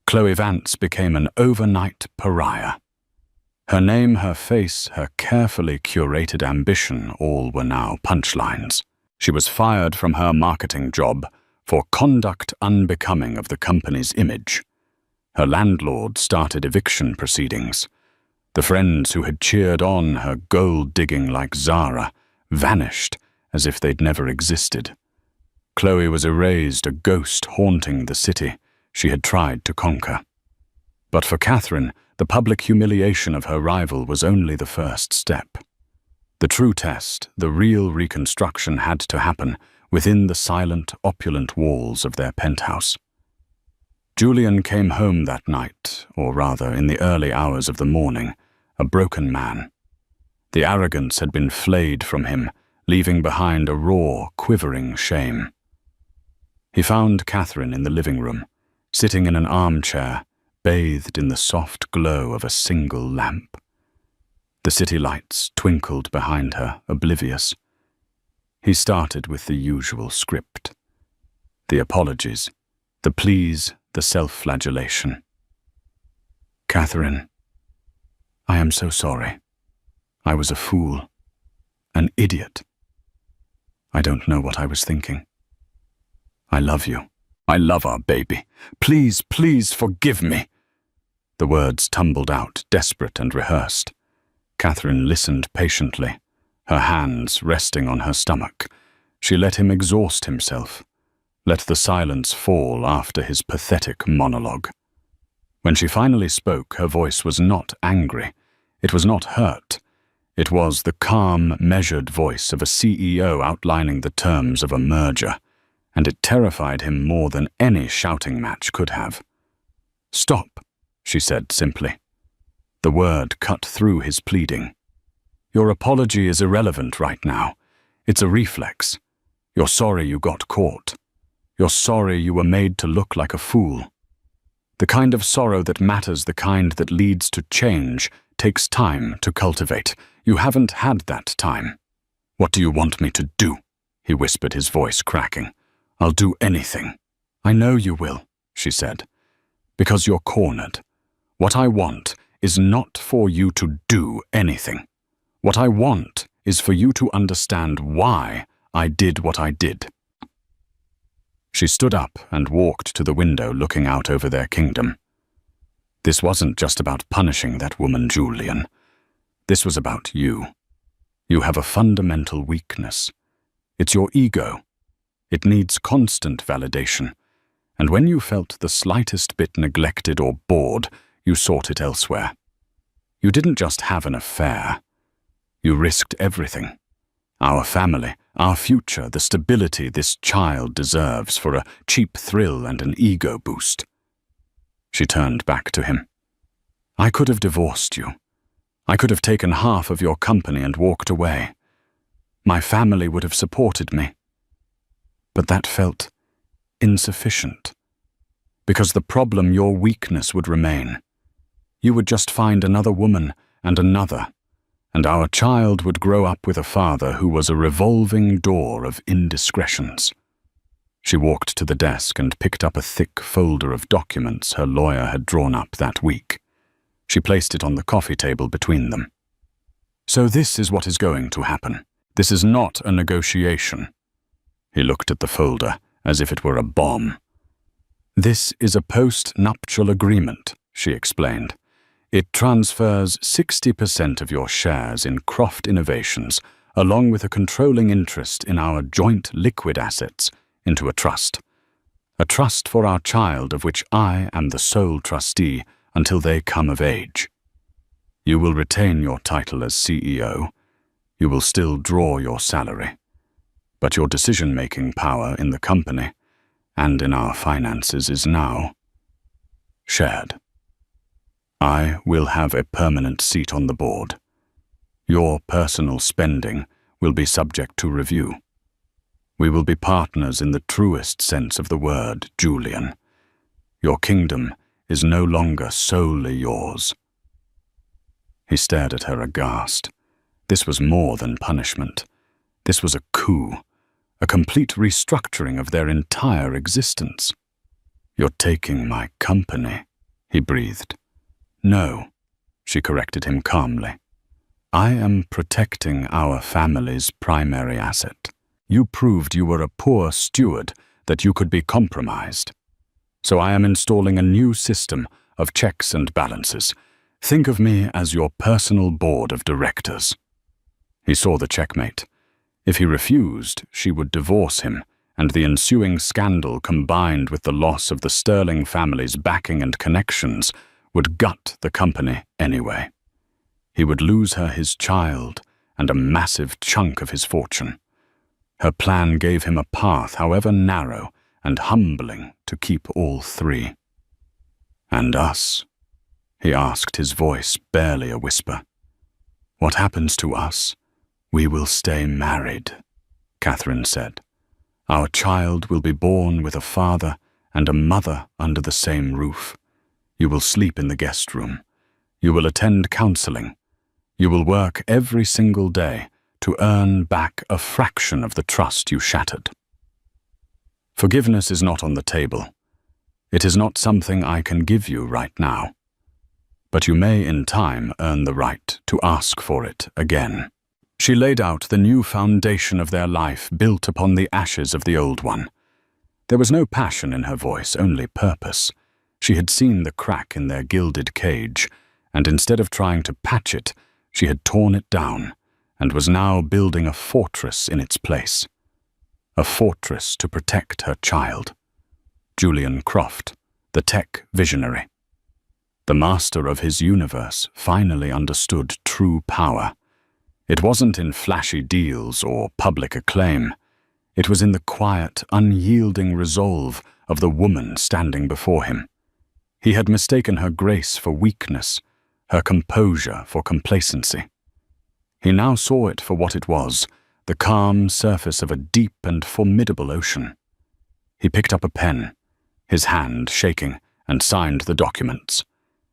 Chloe Vance became an overnight pariah. Her name, her face, her carefully curated ambition, all were now punchlines. She was fired from her marketing job for conduct unbecoming of the company's image. Her landlord started eviction proceedings. The friends who had cheered on her gold-digging like Zara vanished as if they'd never existed. Chloe was erased, a ghost haunting the city, she had tried to conquer. But for Catherine, the public humiliation of her rival was only the first step. The true test, the real reconstruction, had to happen within the silent, opulent walls of their penthouse. Julian came home that night, or rather in the early hours of the morning, a broken man. The arrogance had been flayed from him, leaving behind a raw, quivering shame. He found Catherine in the living room, sitting in an armchair, bathed in the soft glow of a single lamp. The city lights twinkled behind her, oblivious. He started with the usual script. The apologies, the pleas, the self-flagellation. "Catherine, I am so sorry. I was a fool, an idiot. I don't know what I was thinking. I love you. I love our baby. Please, please forgive me." The words tumbled out, desperate and rehearsed. Catherine listened patiently, her hands resting on her stomach. She let him exhaust himself, let the silence fall after his pathetic monologue. When she finally spoke, her voice was not angry. It was not hurt. It was the calm, measured voice of a CEO outlining the terms of a merger, and it terrified him more than any shouting match could have. "Stop," she said simply. The word cut through his pleading. "Your apology is irrelevant right now. It's a reflex. You're sorry you got caught. You're sorry you were made to look like a fool. The kind of sorrow that matters, the kind that leads to change, takes time to cultivate. You haven't had that time." "What do you want me to do?" he whispered, his voice cracking. "I'll do anything." "I know you will," she said, "because you're cornered. What I want is not for you to do anything. What I want is for you to understand why I did what I did." She stood up and walked to the window, looking out over their kingdom. This wasn't just about punishing that woman, Julian. This was about you. You have a fundamental weakness. It's your ego. It needs constant validation. And when you felt the slightest bit neglected or bored, you sought it elsewhere. You didn't just have an affair. You risked everything. Our family, our future, the stability this child deserves for a cheap thrill and an ego boost. She turned back to him. "I could have divorced you. I could have taken half of your company and walked away. My family would have supported me. But that felt insufficient. Because the problem, your weakness, would remain. You would just find another woman and another, and our child would grow up with a father who was a revolving door of indiscretions." She walked to the desk and picked up a thick folder of documents her lawyer had drawn up that week. She placed it on the coffee table between them. "So this is what is going to happen. This is not a negotiation." He looked at the folder as if it were a bomb. "This is a post-nuptial agreement," she explained. "It transfers 60% of your shares in Croft Innovations, along with a controlling interest in our joint liquid assets, into a trust. A trust for our child, of which I am the sole trustee until they come of age. You will retain your title as CEO. You will still draw your salary. But your decision-making power in the company and in our finances is now shared. I will have a permanent seat on the board. Your personal spending will be subject to review. We will be partners in the truest sense of the word, Julian. Your kingdom is no longer solely yours." He stared at her aghast. This was more than punishment. This was a coup, a complete restructuring of their entire existence. "You're taking my company," he breathed. "No," she corrected him calmly. "I am protecting our family's primary asset. You proved you were a poor steward, that you could be compromised. So I am installing a new system of checks and balances. Think of me as your personal board of directors." He saw the checkmate. If he refused, she would divorce him, and the ensuing scandal combined with the loss of the Sterling family's backing and connections would gut the company anyway. He would lose her his child and a massive chunk of his fortune. Her plan gave him a path, however narrow and humbling, to keep all three. "And us?" he asked, his voice barely a whisper. "What happens to us? We will stay married," Catherine said. "Our child will be born with a father and a mother under the same roof. You will sleep in the guest room. You will attend counseling. You will work every single day to earn back a fraction of the trust you shattered. Forgiveness is not on the table. It is not something I can give you right now. But you may in time earn the right to ask for it again." She laid out the new foundation of their life built upon the ashes of the old one. There was no passion in her voice, only purpose. She had seen the crack in their gilded cage, and instead of trying to patch it, she had torn it down and was now building a fortress in its place. A fortress to protect her child. Julian Croft, the tech visionary. The master of his universe finally understood true power. It wasn't in flashy deals or public acclaim. It was in the quiet, unyielding resolve of the woman standing before him. He had mistaken her grace for weakness, her composure for complacency. He now saw it for what it was, the calm surface of a deep and formidable ocean. He picked up a pen, his hand shaking, and signed the documents.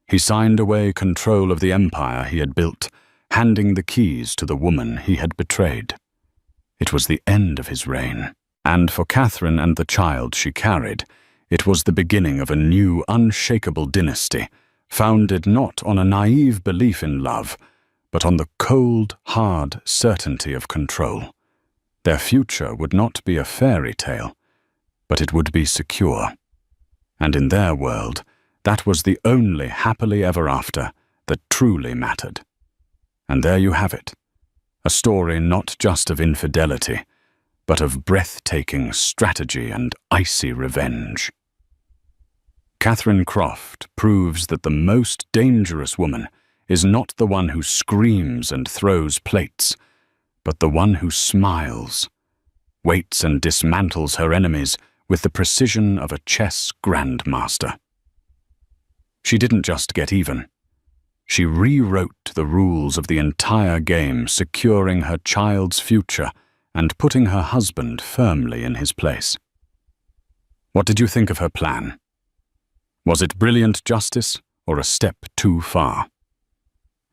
He signed away control of the empire he had built, handing the keys to the woman he had betrayed. It was the end of his reign, and for Catherine and the child she carried, it was the beginning of a new, unshakable dynasty, founded not on a naive belief in love, but on the cold, hard certainty of control. Their future would not be a fairy tale, but it would be secure. And in their world, that was the only happily ever after that truly mattered. And there you have it, a story not just of infidelity, but of breathtaking strategy and icy revenge. Catherine Croft proves that the most dangerous woman is not the one who screams and throws plates, but the one who smiles, waits and dismantles her enemies with the precision of a chess grandmaster. She didn't just get even. She rewrote the rules of the entire game, securing her child's future and putting her husband firmly in his place. What did you think of her plan? Was it brilliant justice or a step too far?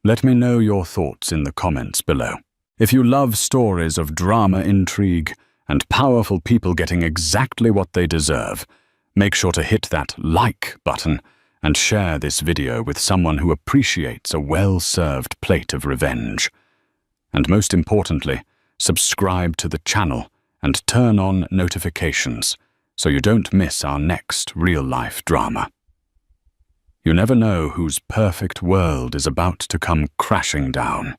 Let me know your thoughts in the comments below. If you love stories of drama, intrigue, and powerful people getting exactly what they deserve, make sure to hit that like button and share this video with someone who appreciates a well-served plate of revenge. And most importantly, subscribe to the channel and turn on notifications so you don't miss our next real-life drama. You never know whose perfect world is about to come crashing down.